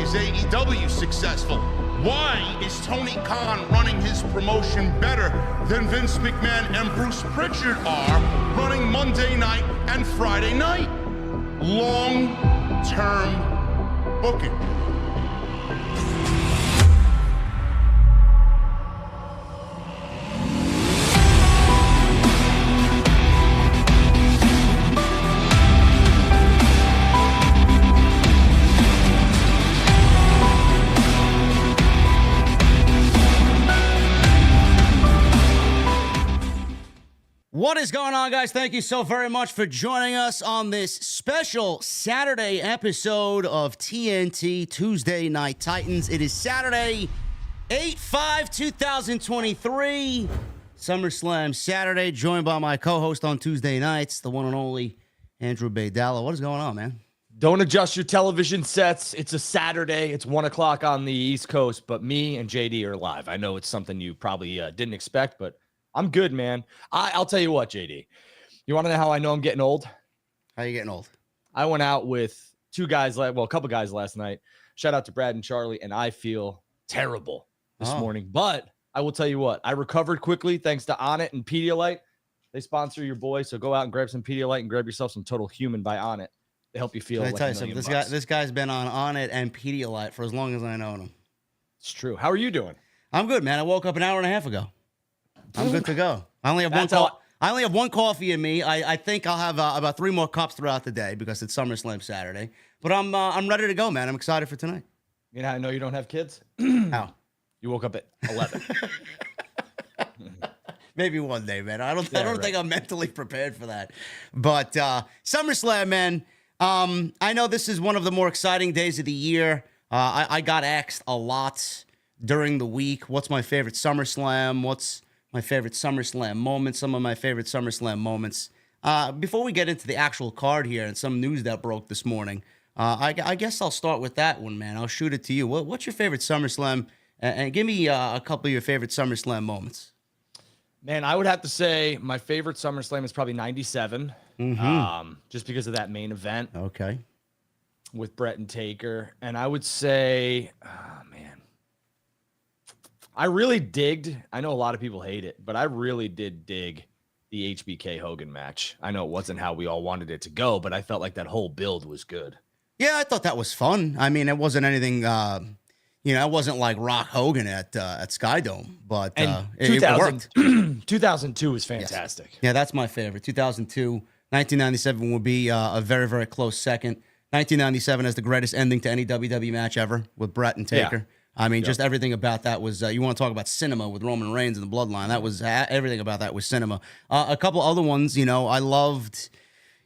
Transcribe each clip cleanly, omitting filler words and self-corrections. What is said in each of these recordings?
is AEW successful? Why is Tony Khan running his promotion better than Vince McMahon and Bruce Pritchard are running Monday night and Friday night? Long-term booking. What is going on, guys? Thank you so very much for joining us on this special Saturday episode of TNT Tuesday Night Titans. It is Saturday, 8/5/2023, SummerSlam Saturday, joined by my co-host on Tuesday nights, the one and only Andrew Baydala. What is going on, man? Don't adjust your television sets. It's a Saturday. It's 1 o'clock on the East Coast, but me and JD are live. I know it's something you probably didn't expect, but I'm good, man. I'll tell you what, JD. You want to know how I know I'm getting old? How you getting old? I went out with a couple guys last night. Shout out to Brad and Charlie, and I feel terrible this morning. But I will tell you what, I recovered quickly thanks to Onnit and Pedialyte. They sponsor your boy, so go out and grab some Pedialyte and grab yourself some Total Human by Onnit. They help you feel like a million bucks. This guy's been on Onnit and Pedialyte for as long as I know him. It's true. How are you doing? I'm good, man. I woke up an hour and a half ago. I'm good to go. I only have one coffee in me. I think I'll have about 3 more cups throughout the day because it's SummerSlam Saturday. But I'm ready to go, man. I'm excited for tonight. You know how I know you don't have kids? How? You woke up at 11. Maybe one day, man. I don't think I'm mentally prepared for that. But SummerSlam, man. I know this is one of the more exciting days of the year. I got asked a lot during the week, what's my favorite SummerSlam? What's my favorite SummerSlam moments? Some of my favorite SummerSlam moments. Before we get into the actual card here and some news that broke this morning, I guess I'll start with that one, man. I'll shoot it to you. What's your favorite SummerSlam? And give me a couple of your favorite SummerSlam moments. Man, I would have to say my favorite SummerSlam is probably 97, just because of that main event. Okay. With Brett and Taker. And I would say, I really digged, I know a lot of people hate it, but I really did dig the HBK Hogan match. I know it wasn't how we all wanted it to go, but I felt like that whole build was good. Yeah, I thought that was fun. I mean, it wasn't anything, it wasn't like Rock Hogan at Skydome, but it worked. 2002 was fantastic. Yes. Yeah, that's my favorite. 2002, 1997 would be a very, very close second. 1997 has the greatest ending to any WWE match ever with Brett and Taker. Yeah. I mean, just everything about that was, you want to talk about cinema with Roman Reigns and the Bloodline. That was, everything about that was cinema. A couple other ones, I loved,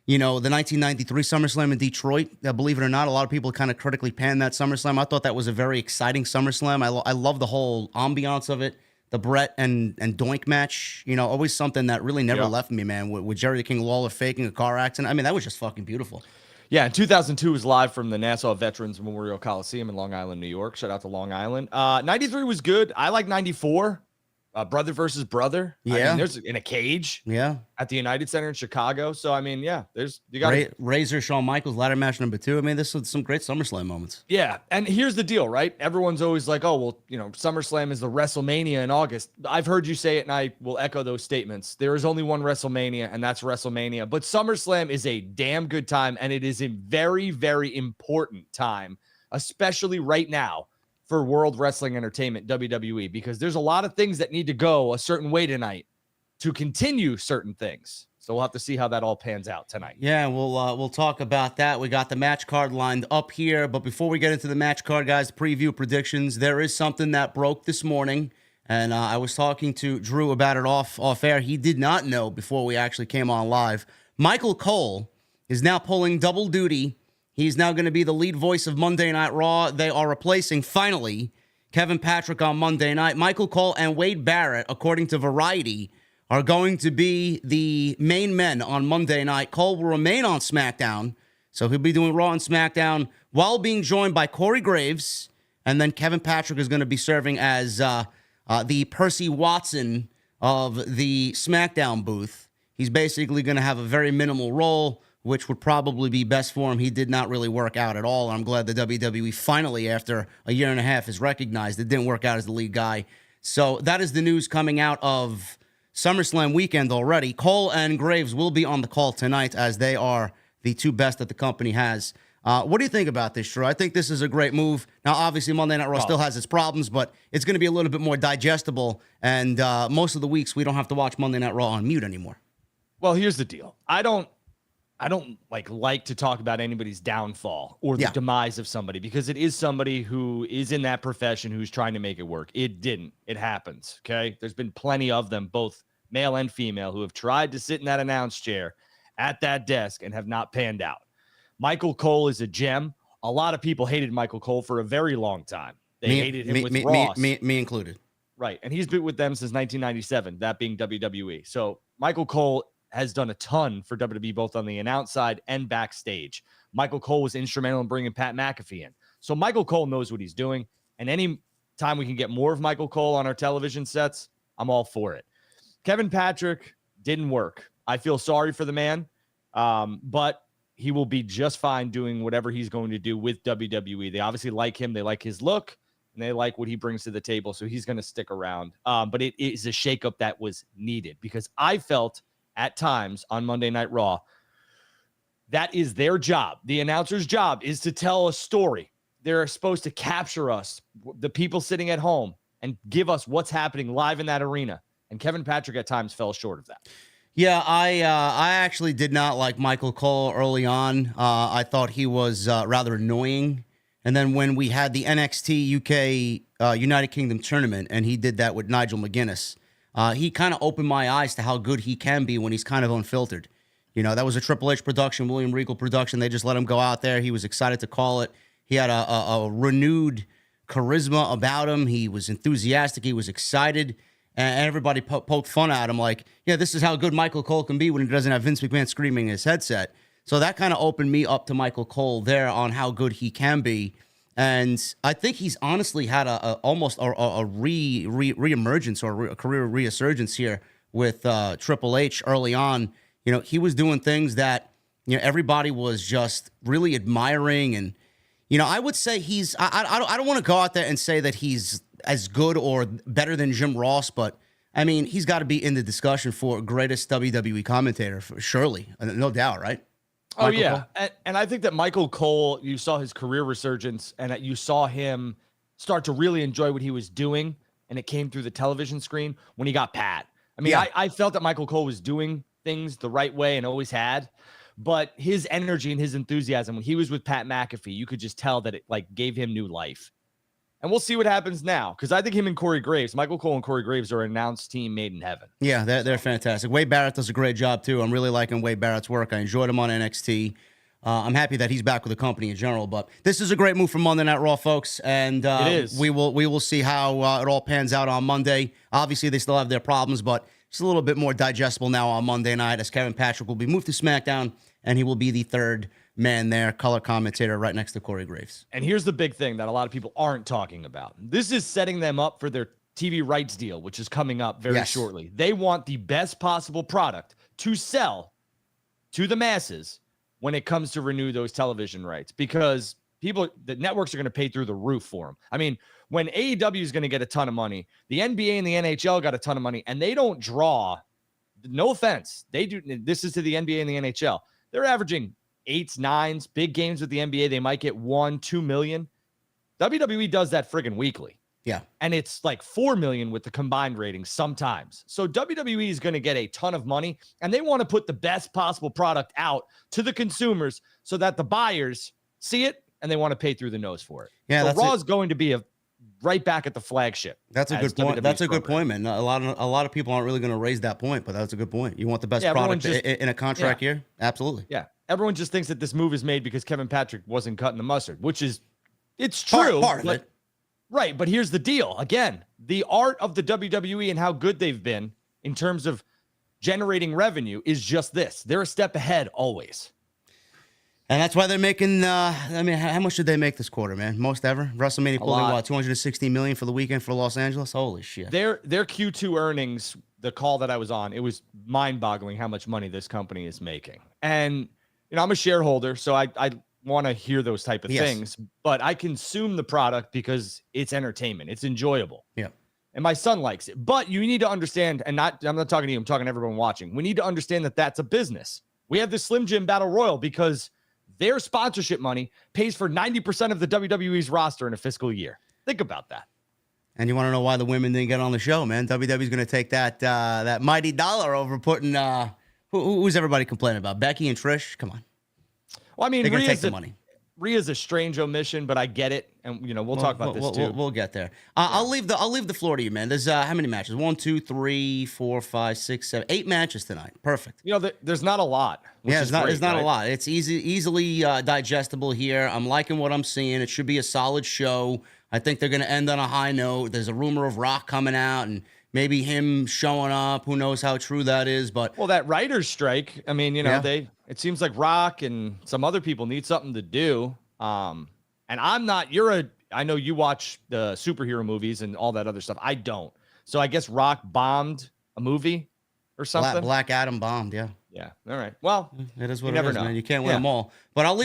the 1993 SummerSlam in Detroit. Believe it or not, a lot of people kind of critically panned that SummerSlam. I thought that was a very exciting SummerSlam. I love the whole ambiance of it. The Brett and Doink match, always something that really never left me, man. With Jerry the King Lawler faking a car accident. I mean, that was just fucking beautiful. Yeah, and 2002 was live from the Nassau Veterans Memorial Coliseum in Long Island, New York. Shout out to Long Island. 93 was good. I like 94. Brother versus brother. Yeah. I mean, there's in a cage. Yeah. At the United Center in Chicago. So, I mean, yeah, you got Razor, Shawn Michaels, ladder match number 2. I mean, this was some great SummerSlam moments. Yeah. And here's the deal, right? Everyone's always like, oh, well, SummerSlam is the WrestleMania in August. I've heard you say it, and I will echo those statements. There is only one WrestleMania, and that's WrestleMania. But SummerSlam is a damn good time, and it is a very, very important time, especially right now, for World Wrestling Entertainment, WWE, because there's a lot of things that need to go a certain way tonight to continue certain things. So we'll have to see how that all pans out tonight. Yeah, we'll talk about that. We got the match card lined up here, but before we get into the match card, guys, preview predictions, there is something that broke this morning, and I was talking to Drew about it off air. He did not know before we actually came on live. Michael Cole is now pulling double duty. He's now going to be the lead voice of Monday Night Raw. They are replacing, finally, Kevin Patrick on Monday night. Michael Cole and Wade Barrett, according to Variety, are going to be the main men on Monday night. Cole will remain on SmackDown, so he'll be doing Raw and SmackDown while being joined by Corey Graves, and then Kevin Patrick is going to be serving as the Percy Watson of the SmackDown booth. He's basically going to have a very minimal role, which would probably be best for him. He did not really work out at all. I'm glad the WWE finally, after a year and a half, has recognized it didn't work out as the lead guy. So that is the news coming out of SummerSlam weekend already. Cole and Graves will be on the call tonight, as they are the two best that the company has. What do you think about this, Drew? I think this is a great move. Now, obviously, Monday Night Raw still has its problems, but it's going to be a little bit more digestible. And most of the weeks, we don't have to watch Monday Night Raw on mute anymore. Well, here's the deal. I don't like to talk about anybody's downfall or the demise of somebody, because it is somebody who is in that profession who's trying to make it work. It didn't. It happens. Okay. There's been plenty of them, both male and female, who have tried to sit in that announce chair at that desk and have not panned out. Michael Cole is a gem. A lot of people hated Michael Cole for a very long time. They hated him with Ross. Me included. Right. And he's been with them since 1997, that being WWE. So Michael Cole has done a ton for WWE, both on the announce side and backstage. Michael Cole was instrumental in bringing Pat McAfee in. So Michael Cole knows what he's doing. And any time we can get more of Michael Cole on our television sets, I'm all for it. Kevin Patrick didn't work. I feel sorry for the man, but he will be just fine doing whatever he's going to do with WWE. They obviously like him. They like his look, and they like what he brings to the table. So he's going to stick around. But it is a shakeup that was needed, because I felt at times on Monday Night Raw, that is their job. The announcer's job is to tell a story. They're supposed to capture us, the people sitting at home, and give us what's happening live in that arena. And Kevin Patrick at times fell short of that. Yeah, I actually did not like Michael Cole early on. I thought he was rather annoying. And then when we had the NXT UK United Kingdom tournament, and he did that with Nigel McGuinness, he kind of opened my eyes to how good he can be when he's kind of unfiltered. You know, that was a Triple H production, William Regal production. They just let him go out there. He was excited to call it. He had a renewed charisma about him. He was enthusiastic. He was excited. And everybody poked fun at him like, yeah, this is how good Michael Cole can be when he doesn't have Vince McMahon screaming in his headset. So that kind of opened me up to Michael Cole there on how good he can be. And I think he's honestly had almost a reemergence or a career resurgence here with Triple H early on. You know, he was doing things that, you know, everybody was just really admiring. And, you know, I would say I don't want to go out there and say that he's as good or better than Jim Ross, but I mean, he's got to be in the discussion for greatest WWE commentator, surely, no doubt, right? Oh, Michael Cole? And I think that Michael Cole, you saw his career resurgence, and that you saw him start to really enjoy what he was doing, and it came through the television screen when he got Pat. I mean, I felt that Michael Cole was doing things the right way and always had, but his energy and his enthusiasm when he was with Pat McAfee, you could just tell that it like gave him new life. And we'll see what happens now, because I think him and Corey Graves, Michael Cole and Corey Graves, are an announced team made in heaven. Yeah, they're fantastic. Wade Barrett does a great job, too. I'm really liking Wade Barrett's work. I enjoyed him on NXT. I'm happy that he's back with the company in general. But this is a great move from Monday Night Raw, folks. And it is. We will see how it all pans out on Monday. Obviously, they still have their problems, but it's a little bit more digestible now on Monday night, as Kevin Patrick will be moved to SmackDown, and he will be the third man there, color commentator right next to Corey Graves. And here's the big thing that a lot of people aren't talking about. This is setting them up for their TV rights deal, which is coming up very shortly. They want the best possible product to sell to the masses when it comes to renew those television rights, because the networks are going to pay through the roof for them. I mean, when AEW is going to get a ton of money, the NBA and the NHL got a ton of money, and they don't draw, no offense, they do. This is to the NBA and the NHL. They're averaging 8s, 9s, big games with the NBA. They might get 1-2 million. WWE does that friggin' weekly. Yeah. And it's like 4 million with the combined ratings sometimes. So WWE is going to get a ton of money, and they want to put the best possible product out to the consumers so that the buyers see it and they want to pay through the nose for it. Yeah. So Raw is going to be right back at the flagship. That's a good point. That's a good point, man. A lot of people aren't really going to raise that point, but that's a good point. You want the best product in a contract year? Absolutely. Yeah. Everyone just thinks that this move is made because Kevin Patrick wasn't cutting the mustard, which is, it's true. Part of it. Right, but here's the deal. Again, the art of the WWE and how good they've been in terms of generating revenue is just this. They're a step ahead always. And that's why they're making, I mean, how much did they make this quarter, man? Most ever? WrestleMania pulling, what, $260 million for the weekend for Los Angeles? Holy shit. Their Q2 earnings, the call that I was on, it was mind-boggling how much money this company is making. And I'm a shareholder, so I want to hear those type of things, but I consume the product because it's entertainment. It's enjoyable. Yeah. And my son likes it. But you need to understand, and I'm not talking to you, I'm talking to everyone watching. We need to understand that that's a business. We have the Slim Jim Battle Royal because their sponsorship money pays for 90% of the WWE's roster in a fiscal year. Think about that. And you want to know why the women didn't get on the show, man? WWE's going to take that mighty dollar over putting who's everybody complaining about? Becky and Trish? Come on. Well, I mean, they're going to take the money. Rhea's a strange omission, but I get it, and we'll talk about this too. We'll get there. I'll leave the floor to you, man. There's how many matches? 1, 2, 3, 4, 5, 6, 7, 8 matches tonight. Perfect. There's not a lot. There's not a lot. It's easily digestible here. I'm liking what I'm seeing. It should be a solid show. I think they're going to end on a high note. There's a rumor of Rock coming out and maybe him showing up. Who knows how true that is? But that writer's strike. I mean, it seems like Rock and some other people need something to do. And I'm not. I know you watch the superhero movies and all that other stuff. I don't. So I guess Rock bombed a movie or something. Black Adam bombed. Yeah. Yeah. All right. Well, it is what it is, man. You can't win them all. But I'll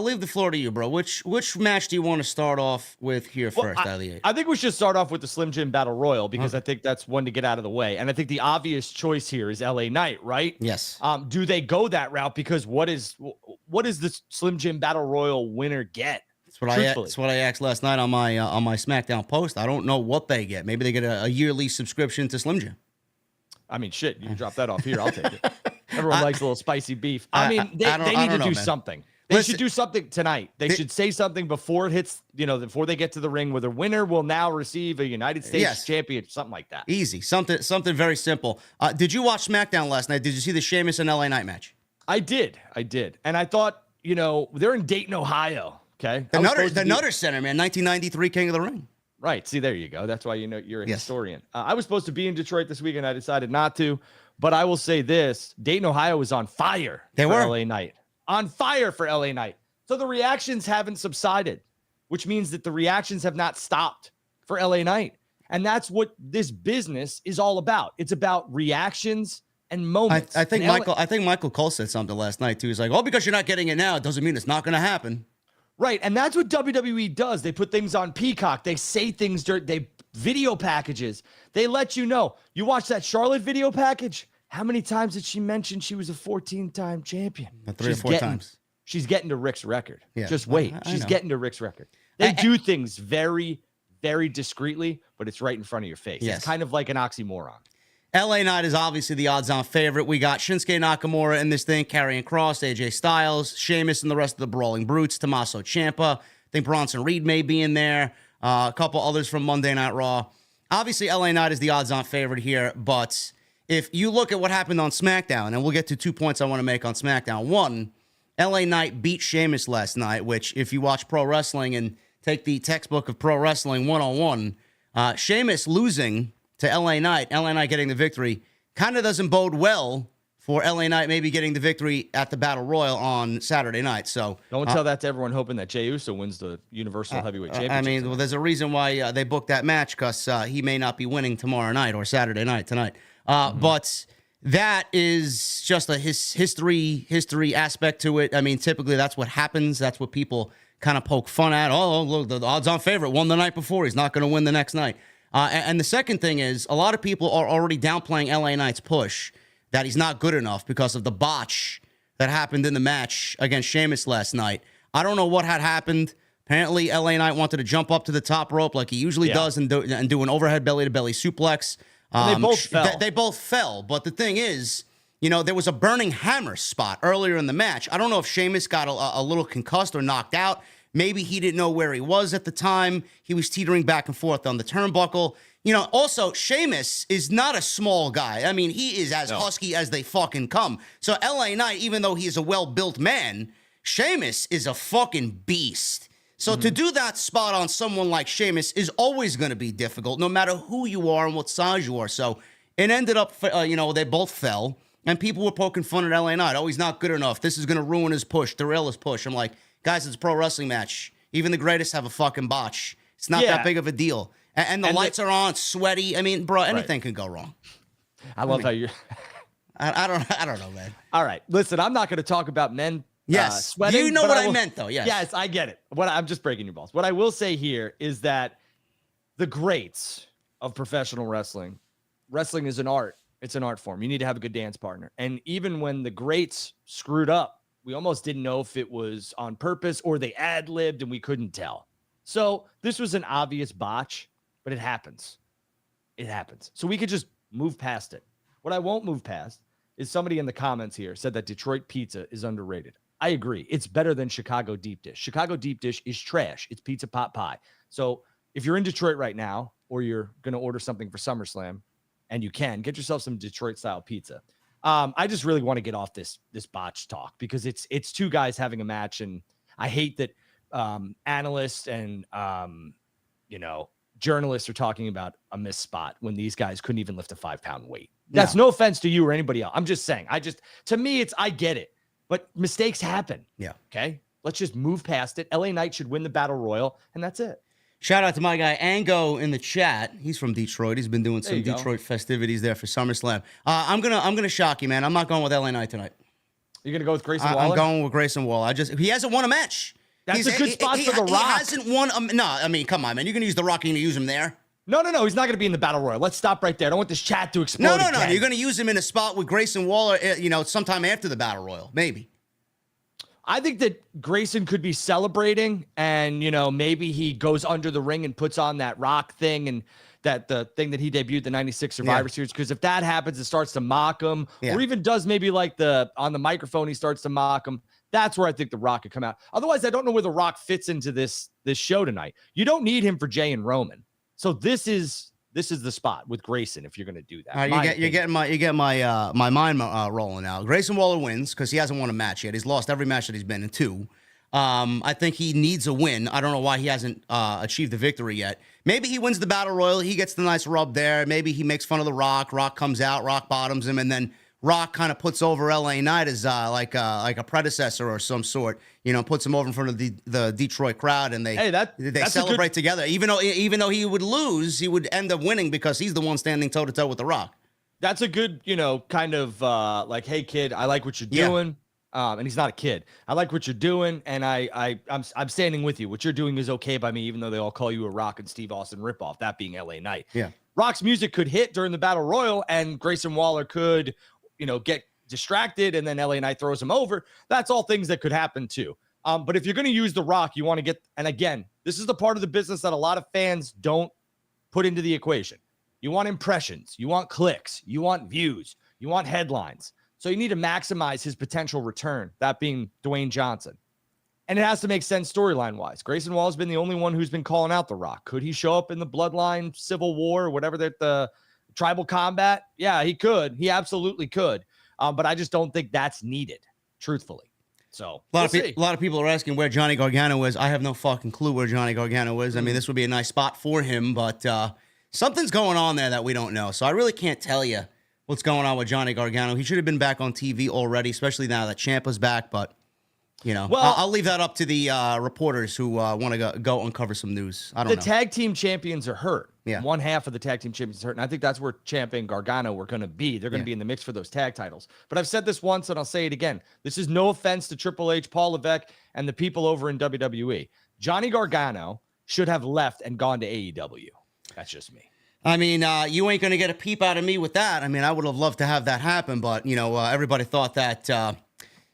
leave the floor to you, bro. Which match do you want to start off with here first? I think we should start off with the Slim Jim Battle Royal because I think that's one to get out of the way. And I think the obvious choice here is LA Knight, right? Yes. Do they go that route? Because what is the Slim Jim Battle Royal winner get? That's what I asked last night on my SmackDown post. I don't know what they get. Maybe they get a yearly subscription to Slim Jim. I mean, shit, you can drop that off here. I'll take it. Everyone likes a little spicy beef. I mean, they need to do something. They should do something tonight. They should say something before it hits, before they get to the ring where the winner will now receive a United States champion, something like that. Easy. Something very simple. Did you watch SmackDown last night? Did you see the Sheamus and LA Knight match? I did. And I thought, they're in Dayton, Ohio. Okay. The Nutter Center, man. 1993 King of the Ring. Right. See, there you go. That's why you're a historian. I was supposed to be in Detroit this week, and I decided not to. But I will say this: Dayton, Ohio was on fire for LA Knight. On fire for LA Knight. So the reactions haven't subsided, which means that the reactions have not stopped for LA Knight. And that's what this business is all about. It's about reactions and moments. I think Michael Cole said something last night too. He's like, "Oh, because you're not getting it now, it doesn't mean it's not going to happen." Right, and that's what WWE does. They put things on Peacock. They say things they video packages. They let you know. You watch that Charlotte video package? How many times did she mention she was a 14-time champion? 3 or 4 times. She's getting to Rick's record. Yeah, just wait. She's getting to Rick's record. They do things very, very discreetly, but it's right in front of your face. Yes. It's kind of like an oxymoron. LA Knight is obviously the odds-on favorite. We got Shinsuke Nakamura in this thing, Karrion Kross, AJ Styles, Sheamus, and the rest of the Brawling Brutes, Tommaso Ciampa. I think Bronson Reed may be in there. A couple others from Monday Night Raw. Obviously, LA Knight is the odds-on favorite here, but if you look at what happened on SmackDown, and we'll get to 2 points I want to make on SmackDown. One, LA Knight beat Sheamus last night, which if you watch pro wrestling and take the textbook of pro wrestling 101, Sheamus losing to LA Knight getting the victory, kind of doesn't bode well for LA Knight maybe getting the victory at the Battle Royal on Saturday night. So don't tell that to everyone hoping that Jey Uso wins the Universal Heavyweight Championship. I mean, well, there's a reason why they booked that match, because he may not be winning tomorrow night or Saturday night tonight. But that is just a history aspect to it. I mean, typically that's what happens. That's what people kind of poke fun at. Oh, look, the odds-on favorite won the night before. He's not going to win the next night. And the second thing is, a lot of people are already downplaying LA Knight's push, that he's not good enough because of the botch that happened in the match against Sheamus last night. I don't know what had happened. Apparently, LA Knight wanted to jump up to the top rope like he usually does and do an overhead belly-to-belly suplex. They both fell. They both fell. But the thing is, there was a burning hammer spot earlier in the match. I don't know if Sheamus got a little concussed or knocked out. Maybe he didn't know where he was at the time. He was teetering back and forth on the turnbuckle. Also, Sheamus is not a small guy. I mean, he is as husky as they fucking come. So LA Knight, even though he is a well-built man, Sheamus is a fucking beast. So to do that spot on someone like Sheamus is always going to be difficult, no matter who you are and what size you are. So it ended up, they both fell, and people were poking fun at LA Knight. Oh, he's not good enough. This is going to ruin his push, derail his push. I'm like, guys, it's a pro wrestling match. Even the greatest have a fucking botch. It's not that big of a deal. And the lights are on, sweaty. I mean, bro, anything can go wrong. I love how you're... I don't know, man. All right. Listen, I'm not going to talk about men Yes. Sweating. You know what I meant, though. Yes. Yes, I get it. I'm just breaking your balls. What I will say here is that the greats of professional wrestling is an art. It's an art form. You need to have a good dance partner. And even when the greats screwed up, we almost didn't know if it was on purpose or they ad-libbed and we couldn't tell. So this was an obvious botch, but it happens. It happens. So we could just move past it. What I won't move past is somebody in the comments here said that Detroit pizza is underrated. I agree. It's better than Chicago deep dish. Chicago deep dish is trash. It's pizza pot pie. So if you're in Detroit right now, or you're going to order something for SummerSlam, and you can, get yourself some Detroit style pizza. I just really want to get off this botch talk because it's two guys having a match. And I hate that analysts and, journalists are talking about a missed spot when these guys couldn't even lift a 5-pound weight. That's no offense to you or anybody else. I'm just saying, to me, I get it. But mistakes happen. Yeah. Okay. Let's just move past it. LA Knight should win the Battle Royal, and that's it. Shout out to my guy Ango in the chat. He's from Detroit. He's been doing some Detroit festivities there for SummerSlam. I'm gonna shock you, man. I'm not going with LA Knight tonight. You're gonna go with Grayson Waller? I'm going with Grayson Waller. He hasn't won a match. That's a good spot for The Rock. He hasn't won no, I mean, come on, man. You're gonna use The Rock. You're gonna use him there. No. He's not going to be in the Battle Royal. Let's stop right there. I don't want this chat to explode. No. You're going to use him in a spot with Grayson Waller, sometime after the Battle Royal, maybe. I think that Grayson could be celebrating and, maybe he goes under the ring and puts on that Rock thing and the thing that he debuted, the 96 Survivor Series. Because if that happens, it starts to mock him or even does maybe like on the microphone, he starts to mock him. That's where I think The Rock could come out. Otherwise, I don't know where The Rock fits into this show tonight. You don't need him for Jey and Roman. So this is the spot with Grayson if you're going to do that. You get my mind rolling now. Grayson Waller wins because he hasn't won a match yet. He's lost every match that he's been in 2. I think he needs a win. I don't know why he hasn't achieved the victory yet. Maybe he wins the Battle Royal. He gets the nice rub there. Maybe he makes fun of The Rock. Rock comes out. Rock bottoms him, and then Rock kind of puts over LA Knight as like a predecessor or some sort. Puts him over in front of the Detroit crowd, and they celebrate together. Even though he would lose, he would end up winning because he's the one standing toe to toe with The Rock. That's a good, kind of like, hey kid, I like what you're doing. And he's not a kid. I like what you're doing, and I'm standing with you. What you're doing is okay by me, even though they all call you a Rock and Steve Austin ripoff. That being LA Knight. Yeah. Rock's music could hit during the Battle Royal, and Grayson Waller could, get distracted, and then LA Knight throws him over. That's all things that could happen too. But if you're going to use The Rock, you want to get, and again, this is the part of the business that a lot of fans don't put into the equation. You want impressions, you want clicks, you want views, you want headlines. So you need to maximize his potential return, that being Dwayne Johnson. And it has to make sense storyline-wise. Grayson Waller's been the only one who's been calling out The Rock. Could he show up in the Bloodline Civil War or whatever the Tribal Combat? Yeah, he could. He absolutely could. But I just don't think that's needed, truthfully. So a lot of people are asking where Johnny Gargano is. I have no fucking clue where Johnny Gargano is. I mean, this would be a nice spot for him, but something's going on there that we don't know. So I really can't tell you what's going on with Johnny Gargano. He should have been back on TV already, especially now that Ciampa's back. But I'll leave that up to the reporters who want to go uncover some news. I don't know. The tag team champions are hurt. Yeah. One half of the tag team champions are hurt. And I think that's where Ciampa and Gargano were going to be. They're going to be in the mix for those tag titles. But I've said this once and I'll say it again. This is no offense to Triple H, Paul Levesque, and the people over in WWE. Johnny Gargano should have left and gone to AEW. That's just me. I mean, you ain't going to get a peep out of me with that. I mean, I would have loved to have that happen, but, everybody thought that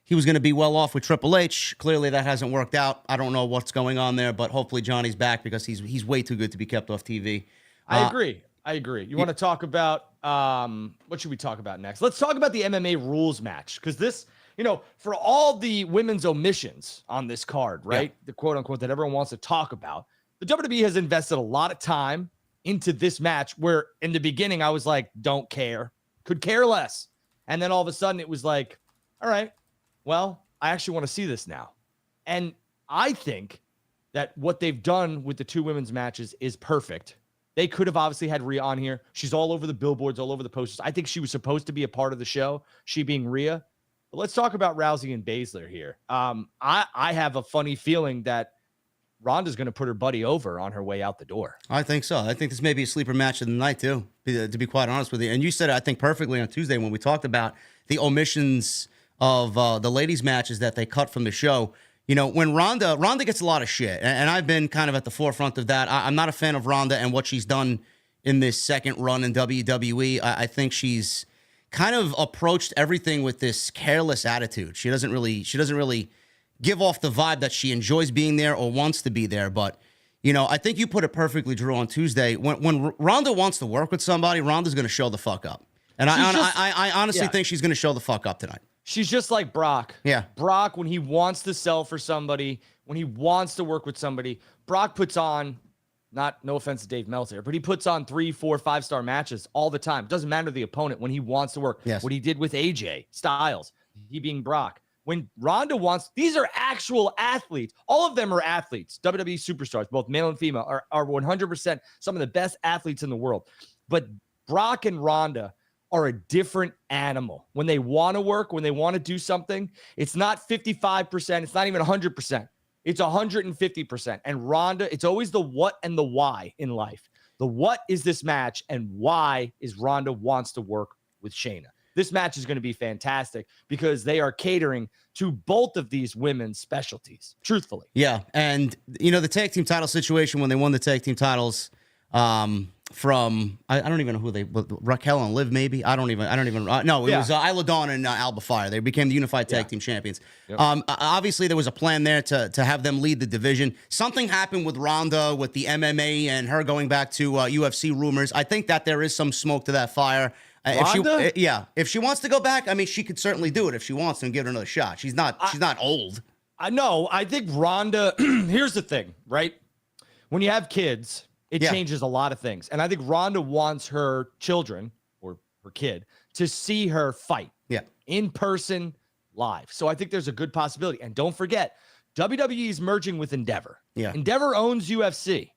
he was going to be well off with Triple H. Clearly, that hasn't worked out. I don't know what's going on there, but hopefully Johnny's back because he's way too good to be kept off TV. I agree. You want to talk about what should we talk about next? Let's talk about the MMA rules match because this, for all the women's omissions on this card, right? The quote unquote that everyone wants to talk about, the WWE has invested a lot of time into this match where in the beginning I was like, don't care, could care less. And then all of a sudden it was like, all right, well, I actually want to see this now. And I think that what they've done with the two women's matches is perfect. They could have obviously had Rhea on here. She's all over the billboards, all over the posters. I think she was supposed to be a part of the show, she being Rhea. But let's talk about Rousey and Baszler here. I have a funny feeling that Ronda's going to put her buddy over on her way out the door. I think so. I think this may be a sleeper match of the night, too, to be quite honest with you. And you said it, I think, perfectly on Tuesday when we talked about the omissions of the ladies' matches that they cut from the show. You know, when Ronda gets a lot of shit, and I've been kind of at the forefront of that. I'm not a fan of Ronda and what she's done in this second run in WWE. I think she's kind of approached everything with this careless attitude. She doesn't really give off the vibe that she enjoys being there or wants to be there. But, you know, I think you put it perfectly, Drew, on Tuesday. When Ronda wants to work with somebody, Ronda's going to show the fuck up. And I honestly think she's going to show the fuck up tonight. She's just like Brock. Yeah. Brock, when he wants to sell for somebody, when he wants to work with somebody, Brock puts on, no offense to Dave Meltzer, but he puts on 3, 4, 5-star matches all the time. Doesn't matter the opponent when he wants to work. Yes. What he did with AJ Styles, he being Brock. When Ronda wants, these are actual athletes. All of them are athletes. WWE superstars, both male and female, are 100% some of the best athletes in the world. But Brock and Ronda are a different animal. When they want to work, when they want to do something, it's not 55%. It's not even 100%. It's 150%. And Ronda, it's always the what and the why in life. The what is this match, and why is Ronda wants to work with Shayna. This match is going to be fantastic because they are catering to both of these women's specialties, truthfully. Yeah, and, you know, the tag team title situation when they won the tag team titles from I don't even know who Raquel and Liv, maybe. I don't even no, it was Isla Dawn and Alba Fire. They became the unified tag team champions. Yep. Obviously there was a plan there to have them lead the division. Something happened with Ronda with the MMA and her going back to UFC rumors. I think that there is some smoke to that fire. If she wants to go back, I mean, she could certainly do it if she wants to and give it another shot. She's not old. I know. I think Ronda, here's the thing, right? When you have kids, it changes a lot of things. And I think Ronda wants her children or her kid to see her fight in person, live. So I think there's a good possibility. And don't forget, WWE is merging with Endeavor. Yeah. Endeavor owns UFC.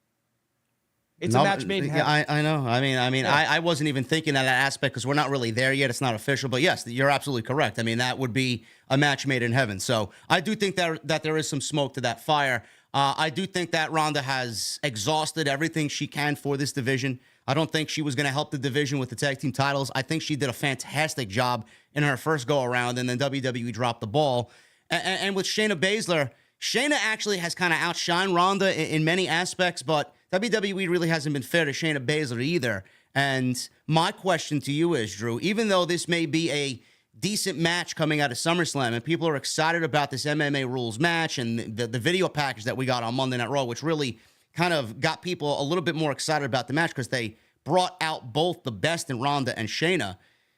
It's a match made in heaven. I know. I wasn't even thinking of that aspect because we're not really there yet. It's not official. But yes, you're absolutely correct. I mean, that would be a match made in heaven. So I do think that there is some smoke to that fire. I do think that Ronda has exhausted everything she can for this division. I don't think she was going to help the division with the tag team titles. I think she did a fantastic job in her first go-around, and then WWE dropped the ball. And with Shayna Baszler, Shayna actually has kind of outshined Ronda in many aspects, but WWE really hasn't been fair to Shayna Baszler either. And my question to you is, Drew, even though this may be a decent match coming out of SummerSlam and people are excited about this MMA rules match and the video package that we got on Monday Night Raw, which really kind of got people a little bit more excited about the match because they brought out both the best in Ronda and Shayna.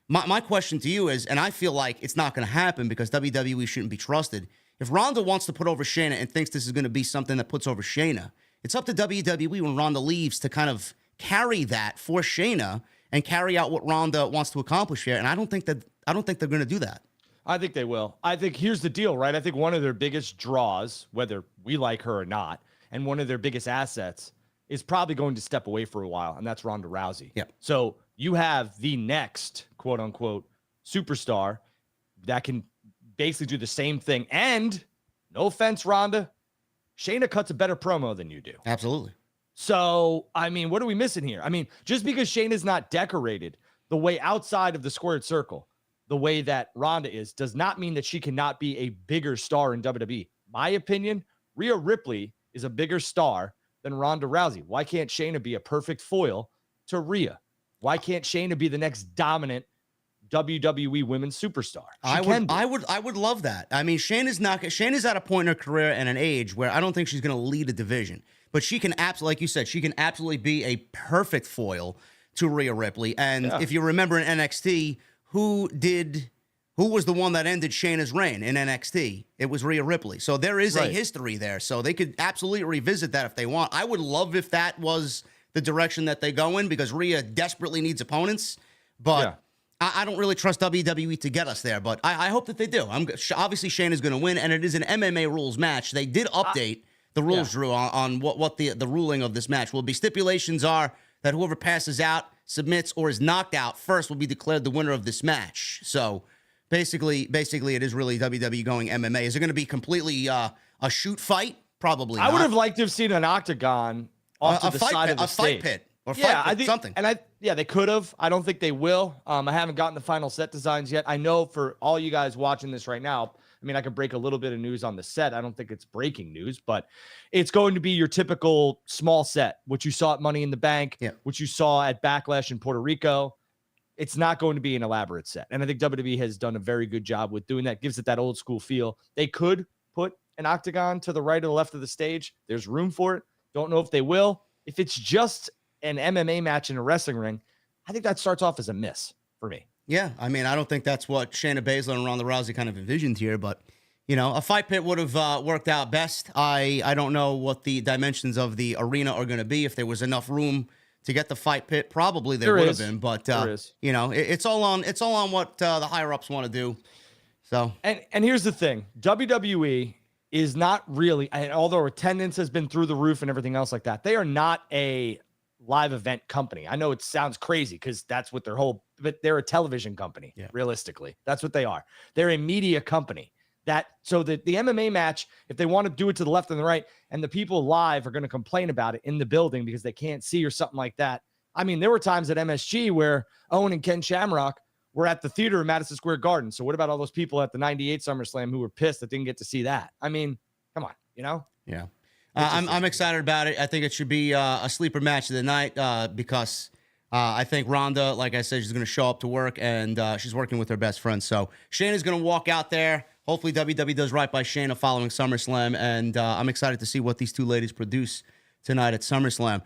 My question to you is, and I feel like it's not going to happen because WWE shouldn't be trusted. If Ronda wants to put over Shayna and thinks this is going to be something that puts over Shayna, it's up to WWE when Ronda leaves to kind of carry that for Shayna and carry out what Ronda wants to accomplish here. And I don't think they're going to do that. I think they will. I think here's the deal, right? I think one of their biggest draws, whether we like her or not, and one of their biggest assets is probably going to step away for a while, and that's Ronda Rousey. Yeah. So you have the next quote unquote superstar that can basically do the same thing. And no offense, Ronda, Shayna cuts a better promo than you do. Absolutely. So, I mean, what are we missing here? I mean, just because Shayna's not decorated the way outside of the squared circle, the way that Ronda is, does not mean that she cannot be a bigger star in WWE. My opinion, Rhea Ripley is a bigger star than Ronda Rousey. Why can't Shayna be a perfect foil to Rhea? Why can't Shayna be the next dominant WWE women's superstar? I would love that. I mean, Shayna's at a point in her career and an age where I don't think she's going to lead a division, but she can absolutely, like you said, she can absolutely be a perfect foil to Rhea Ripley. And if you remember in NXT, who was the one that ended Shayna's reign in NXT? It was Rhea Ripley. So there is a history there. So they could absolutely revisit that if they want. I would love if that was the direction that they go in because Rhea desperately needs opponents. But I don't really trust WWE to get us there. But I hope that they do. Obviously, Shayna's going to win, and it is an MMA rules match. They did update the rules, Drew, on what the ruling of this match will be. Stipulations are that whoever passes out, submits, or is knocked out first will be declared the winner of this match. So basically, it is really WWE going MMA. Is it going to be completely a shoot fight? Probably not. I would have liked to have seen an octagon off to the side of the stage. Fight pit. or Yeah, fight I think something. And they could have. I don't think they will. I haven't gotten the final set designs yet. I know for all you guys watching this right now, I mean, I could break a little bit of news on the set. I don't think it's breaking news, but it's going to be your typical small set, which you saw at Money in the Bank, which you saw at Backlash in Puerto Rico. It's not going to be an elaborate set. And I think WWE has done a very good job with doing that. Gives it that old school feel. They could put an octagon to the right or the left of the stage. There's room for it. Don't know if they will. If it's just an MMA match in a wrestling ring, I think that starts off as a miss for me. Yeah, I mean, I don't think that's what Shayna Baszler and Ronda Rousey kind of envisioned here, but, you know, a fight pit would have worked out best. I don't know what the dimensions of the arena are going to be. If there was enough room to get the fight pit, probably there would have been, but, you know, it's all on what the higher-ups want to do. So, and here's the thing. WWE is not really, and although attendance has been through the roof and everything else like that, they are not a live event company. I know it sounds crazy because that's what but they're a television company. Realistically, that's what they are. They're a media company. So the MMA match, if they want to do it to the left and the right, and the people live are going to complain about it in the building because they can't see or something like that. I mean, there were times at MSG where Owen and Ken Shamrock were at the theater in Madison Square Garden. So what about all those people at the '98 SummerSlam who were pissed that didn't get to see that? I mean, come on, you know? Yeah. I'm excited about it. I think it should be a sleeper match of the night because I think Ronda, like I said, she's going to show up to work, and she's working with her best friend. So Shayna's going to walk out there. Hopefully WWE does right by Shayna following SummerSlam, and I'm excited to see what these two ladies produce tonight at SummerSlam.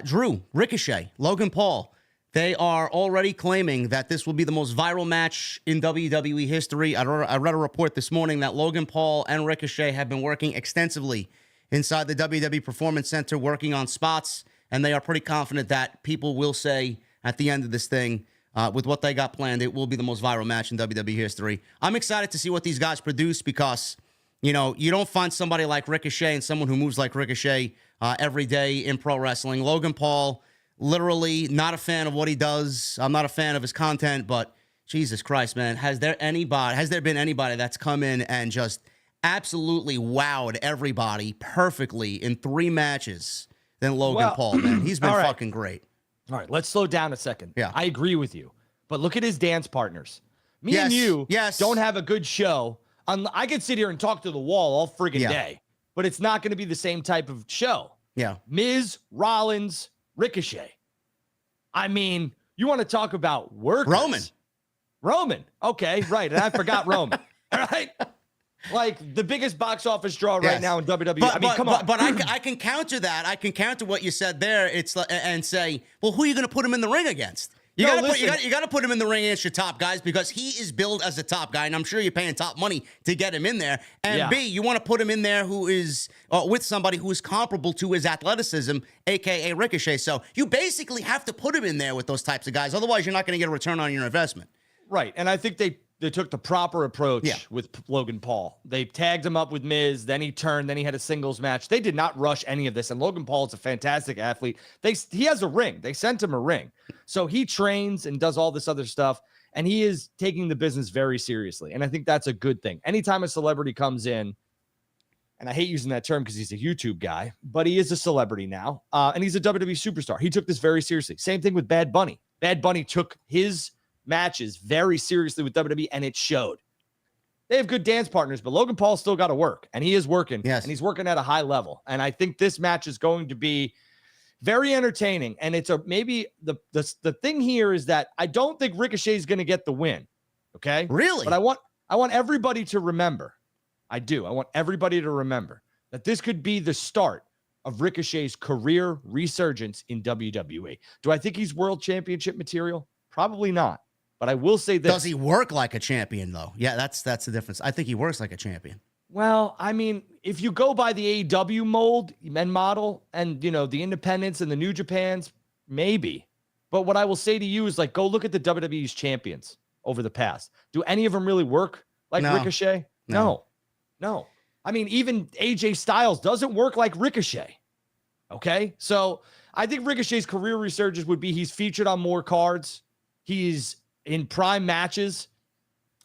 Drew, Ricochet, Logan Paul, they are already claiming that this will be the most viral match in WWE history. I read a report this morning that Logan Paul and Ricochet have been working extensively inside the WWE Performance Center, working on spots, and they are pretty confident that people will say at the end of this thing, with what they got planned, it will be the most viral match in WWE history. I'm excited to see what these guys produce because, you know, you don't find somebody like Ricochet and someone who moves like Ricochet every day in pro wrestling. Logan Paul, literally not a fan of what he does. I'm not a fan of his content, but Jesus Christ, man, has there been anybody that's come in and just absolutely wowed everybody perfectly in 3 matches than Logan Paul, man? He's been fucking great. All right, let's slow down a second. Yeah. I agree with you. But look at his dance partners. Me and you don't have a good show. I could sit here and talk to the wall all friggin' day, but it's not going to be the same type of show. Yeah. Miz, Rollins, Ricochet. I mean, you want to talk about workers. Roman. Okay, right. And I forgot Roman. All right. Like the biggest box office draw right now in WWE. Come on. But I can counter that. I can counter what you said there. It's and say, well, who are you going to put him in the ring against? You got to put him in the ring against your top guys because he is billed as a top guy, and I'm sure you're paying top money to get him in there. And B, you want to put him in there who is with somebody who is comparable to his athleticism, aka Ricochet. So you basically have to put him in there with those types of guys. Otherwise, you're not going to get a return on your investment. Right, and I think they took the proper approach with Logan Paul. They tagged him up with Miz, then he turned, then he had a singles match. They did not rush any of this, and Logan Paul is a fantastic athlete. He has a ring. They sent him a ring. So he trains and does all this other stuff, and he is taking the business very seriously, and I think that's a good thing. Anytime a celebrity comes in, and I hate using that term because he's a YouTube guy, but he is a celebrity now, and he's a WWE superstar. He took this very seriously. Same thing with Bad Bunny. Bad Bunny took his matches very seriously with WWE, and it showed. They have good dance partners, but Logan Paul still got to work, and he is working, and he's working at a high level. And I think this match is going to be very entertaining. And it's maybe the thing here is that I don't think Ricochet is going to get the win. Okay, really, but I want everybody to remember. I want everybody to remember that this could be the start of Ricochet's career resurgence in WWE. Do I think he's world championship material? Probably not. But I will say this. Does he work like a champion, though? Yeah, that's the difference. I think he works like a champion. Well, I mean, if you go by the AEW mold and model and, you know, the independents and the New Japans, maybe. But what I will say to you is, like, go look at the WWE's champions over the past. Do any of them really work like Ricochet? No. I mean, even AJ Styles doesn't work like Ricochet. Okay? So I think Ricochet's career resurgence would be he's featured on more cards. He's in prime matches.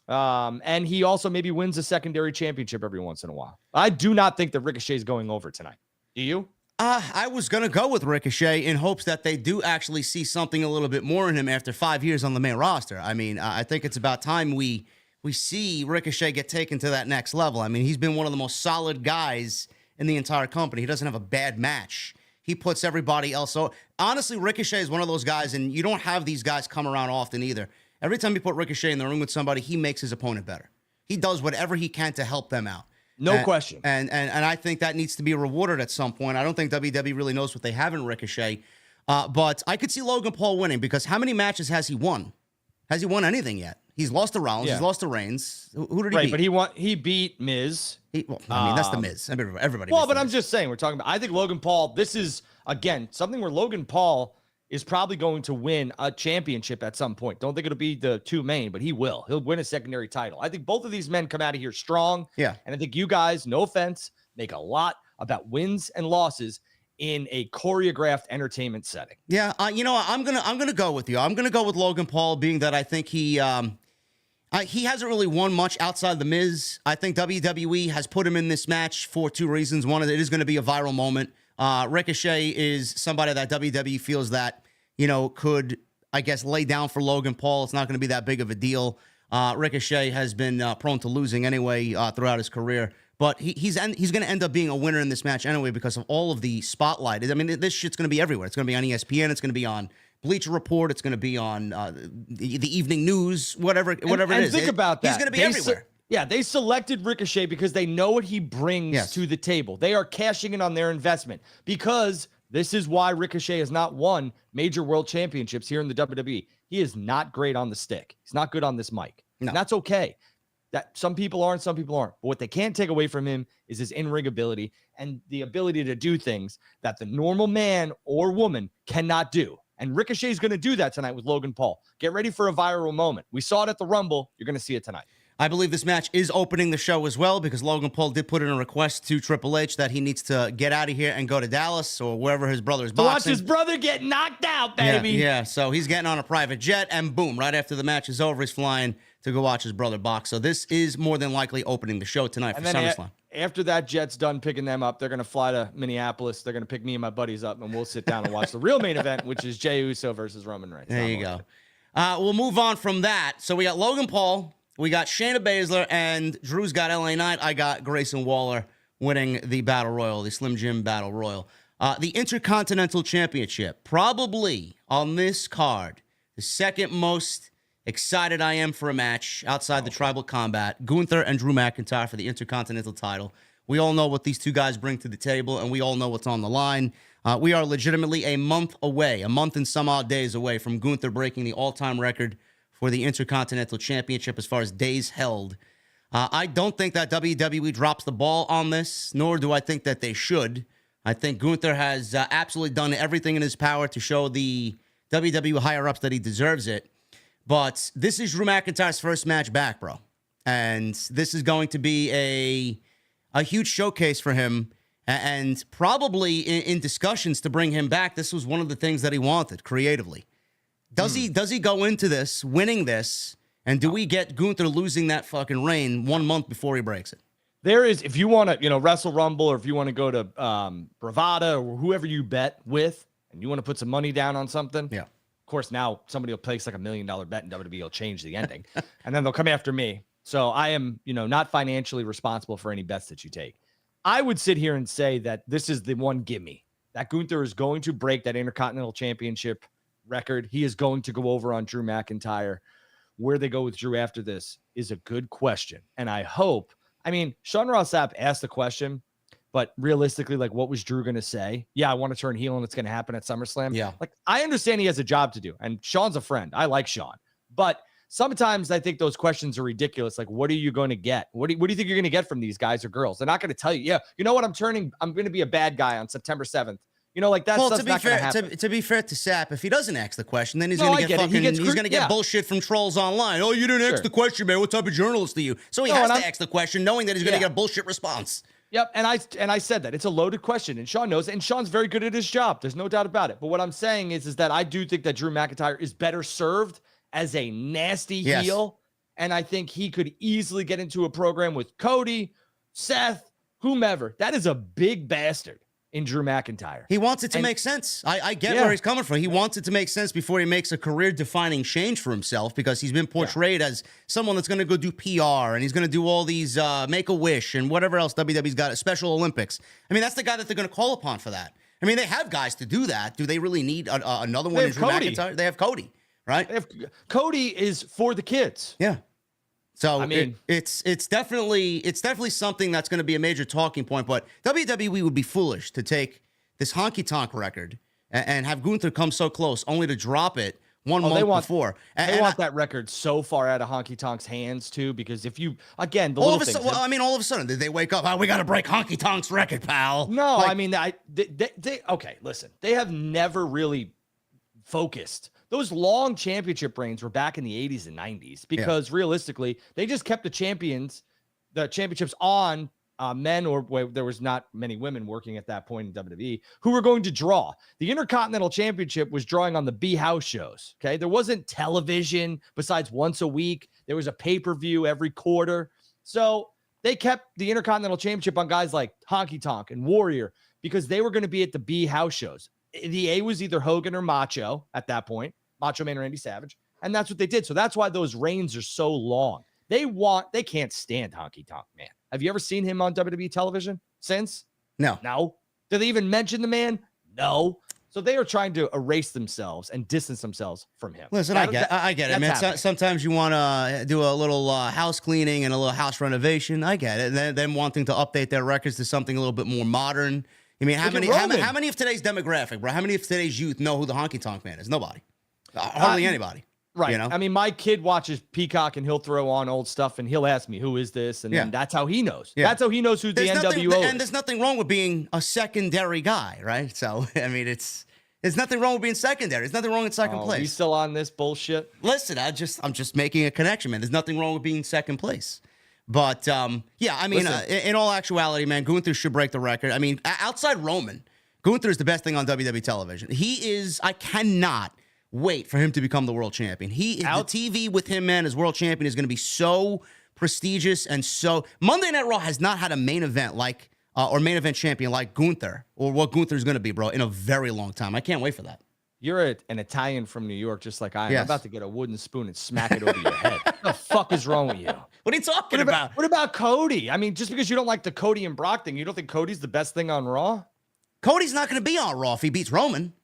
And he also maybe wins a secondary championship every once in a while. I do not think that Ricochet is going over tonight. Do you? I was going to go with Ricochet in hopes that they do actually see something a little bit more in him after 5 years on the main roster. I mean, I think it's about time we see Ricochet get taken to that next level. I mean, he's been one of the most solid guys in the entire company. He doesn't have a bad match. He puts everybody else. So, honestly, Ricochet is one of those guys, and you don't have these guys come around often either. Every time you put Ricochet in the ring with somebody, he makes his opponent better. He does whatever he can to help them out. No question. And I think that needs to be rewarded at some point. I don't think WWE really knows what they have in Ricochet. But I could see Logan Paul winning because how many matches has he won? Has he won anything yet? He's lost to Rollins. Yeah. He's lost to Reigns. Who did he beat? But he beat Miz. That's the Miz. Everybody. Well, but I'm just saying, we're talking about, I think Logan Paul, this is, again, something where Logan Paul is probably going to win a championship at some point. Don't think it'll be the two main, but he will. He'll win a secondary title. I think both of these men come out of here strong. Yeah. And I think you guys, no offense, make a lot about wins and losses in a choreographed entertainment setting. Yeah. I'm gonna go with you. I'm gonna go with Logan Paul, being that I think he hasn't really won much outside the Miz. I think WWE has put him in this match for two reasons. One, it is going to be a viral moment. Ricochet is somebody that WWE feels that, could, I guess, lay down for Logan Paul. It's not going to be that big of a deal. Ricochet has been prone to losing anyway throughout his career. But he's going to end up being a winner in this match anyway because of all of the spotlight. I mean, this shit's going to be everywhere. It's going to be on ESPN. It's going to be on Bleacher Report. It's going to be on the evening news, whatever it is. Think about that. He's going to be everywhere. They selected Ricochet because they know what he brings to the table. They are cashing in on their investment because this is why Ricochet has not won major world championships here in the WWE. He is not great on the stick. He's not good on this mic. No. And that's okay. That some people are and some people aren't. But what they can't take away from him is his in-ring ability and the ability to do things that the normal man or woman cannot do. And Ricochet is going to do that tonight with Logan Paul. Get ready for a viral moment. We saw it at the Rumble. You're going to see it tonight. I believe this match is opening the show as well because Logan Paul did put in a request to Triple H that he needs to get out of here and go to Dallas or wherever his brother is boxing. Watch his brother get knocked out, baby. Yeah, so he's getting on a private jet and boom, right after the match is over, he's flying to go watch his brother box. So this is more than likely opening the show tonight for SummerSlam. After that jet's done picking them up, they're going to fly to Minneapolis. They're going to pick me and my buddies up, and we'll sit down and watch the real main event, which is Jey Uso versus Roman Reigns. There you go. We'll move on from that. So we got Logan Paul. We got Shayna Baszler, and Drew's got LA Knight. I got Grayson Waller winning the Battle Royal, the Slim Jim Battle Royal. The Intercontinental Championship, probably on this card, the second most excited I am for a match outside the Tribal Combat. Gunther and Drew McIntyre for the Intercontinental title. We all know what these two guys bring to the table, and we all know what's on the line. We are legitimately a month and some odd days away from Gunther breaking the all-time record for the Intercontinental Championship as far as days held. I don't think that WWE drops the ball on this, nor do I think that they should. I think Gunther has absolutely done everything in his power to show the WWE higher-ups that he deserves it. But this is Drew McIntyre's first match back, bro. And this is going to be a huge showcase for him. And probably in discussions to bring him back, this was one of the things that he wanted creatively. Does he go into this winning this, and do we get Gunther losing that fucking reign 1 month before he breaks it? There is, if you want to, Wrestle Rumble, or if you want to go to Bravada or whoever you bet with, and you want to put some money down on something. Yeah. Of course, now somebody will place like $1 million bet, and WWE will change the ending, and then they'll come after me. So I am, not financially responsible for any bets that you take. I would sit here and say that this is the one gimme, that Gunther is going to break that Intercontinental Championship record. He is going to go over on Drew McIntyre. Where they go with Drew after this is a good question. And I hope, Sean Ross Sapp asked the question, but realistically, what was Drew going to say? Yeah, I want to turn heel and it's going to happen at SummerSlam. Yeah. I understand he has a job to do, and Sean's a friend. I like Sean, but sometimes I think those questions are ridiculous. What are you going to get? What do you think you're going to get from these guys or girls? They're not going to tell you, yeah, you know what? I'm going to be a bad guy on September 7th. That's well, not going to happen. To be fair to Sapp, if he doesn't ask the question, then he's going to get fucking. He's going to get bullshit from trolls online. Oh, you didn't ask the question, man. What type of journalist are you? So he has to ask the question, knowing that he's going to get a bullshit response. Yep, and I said that it's a loaded question, and Sean knows it, and Sean's very good at his job. There's no doubt about it. But what I'm saying is that I do think that Drew McIntyre is better served as a nasty heel, and I think he could easily get into a program with Cody, Seth, whomever. That is a big bastard in Drew McIntyre. He wants it to make sense. I get where he's coming from. He wants it to make sense before he makes a career-defining change for himself, because he's been portrayed as someone that's going to go do PR, and he's going to do all these Make-A-Wish and whatever else WWE's got, Special Olympics. I mean, that's the guy that they're going to call upon for that. I mean, they have guys to do that. Do they really need another one in Drew McIntyre? They have Cody, right? Cody is for the kids. Yeah. So I mean, it's definitely something that's going to be a major talking point. But WWE would be foolish to take this honky tonk record and have Gunther come so close, only to drop it one month before. They want that record so far out of honky tonk's hands too, because if you again all of a sudden did they wake up? Oh, we got to break honky tonk's record, pal. No, like, I mean, they okay. Listen, they have never really focused. Those long championship reigns were back in the 80s and 90s because realistically, they just kept the championships on men, or there was not many women working at that point in WWE who were going to draw. The Intercontinental Championship was drawing on the B house shows. Okay. There wasn't television besides once a week. There was a pay-per-view every quarter. So they kept the Intercontinental Championship on guys like Honky Tonk and Warrior because they were going to be at the B house shows. The A was either Hogan or Macho at that point, Macho Man or Randy Savage. And that's what they did. So that's why those reigns are so long. They can't stand Honky Tonk Man. Have you ever seen him on WWE television since? No. Did they even mention the man? No. So they are trying to erase themselves and distance themselves from him. Listen, I get it, man. Sometimes you want to do a little house cleaning and a little house renovation. I get it. And then wanting to update their records to something a little bit more modern. I mean, how many of today's demographic, bro? How many of today's youth know who the Honky Tonk Man is? Nobody. Hardly anybody. Right. You know? I mean, my kid watches Peacock and he'll throw on old stuff and he'll ask me, who is this? And then that's how he knows. Yeah. That's how he knows who the NWO is. And there's nothing wrong with being a secondary guy, right? So, I mean, there's nothing wrong with being secondary. There's nothing wrong in second place. You still on this bullshit? Listen, I'm just making a connection, man. There's nothing wrong with being second place. But, yeah, I mean, in all actuality, man, Gunther should break the record. I mean, outside Roman, Gunther is the best thing on WWE television. I cannot wait for him to become the world champion. The TV with him, man, as world champion is going to be so prestigious and so... Monday Night Raw has not had a main event like, or main event champion like Gunther, or what Gunther's going to be, bro, in a very long time. I can't wait for that. You're an Italian from New York, just like I am. Yes. I'm about to get a wooden spoon and smack it over your head. What the fuck is wrong with you? What are you talking about? What about Cody? I mean, just because you don't like the Cody and Brock thing, you don't think Cody's the best thing on Raw? Cody's not going to be on Raw if he beats Roman.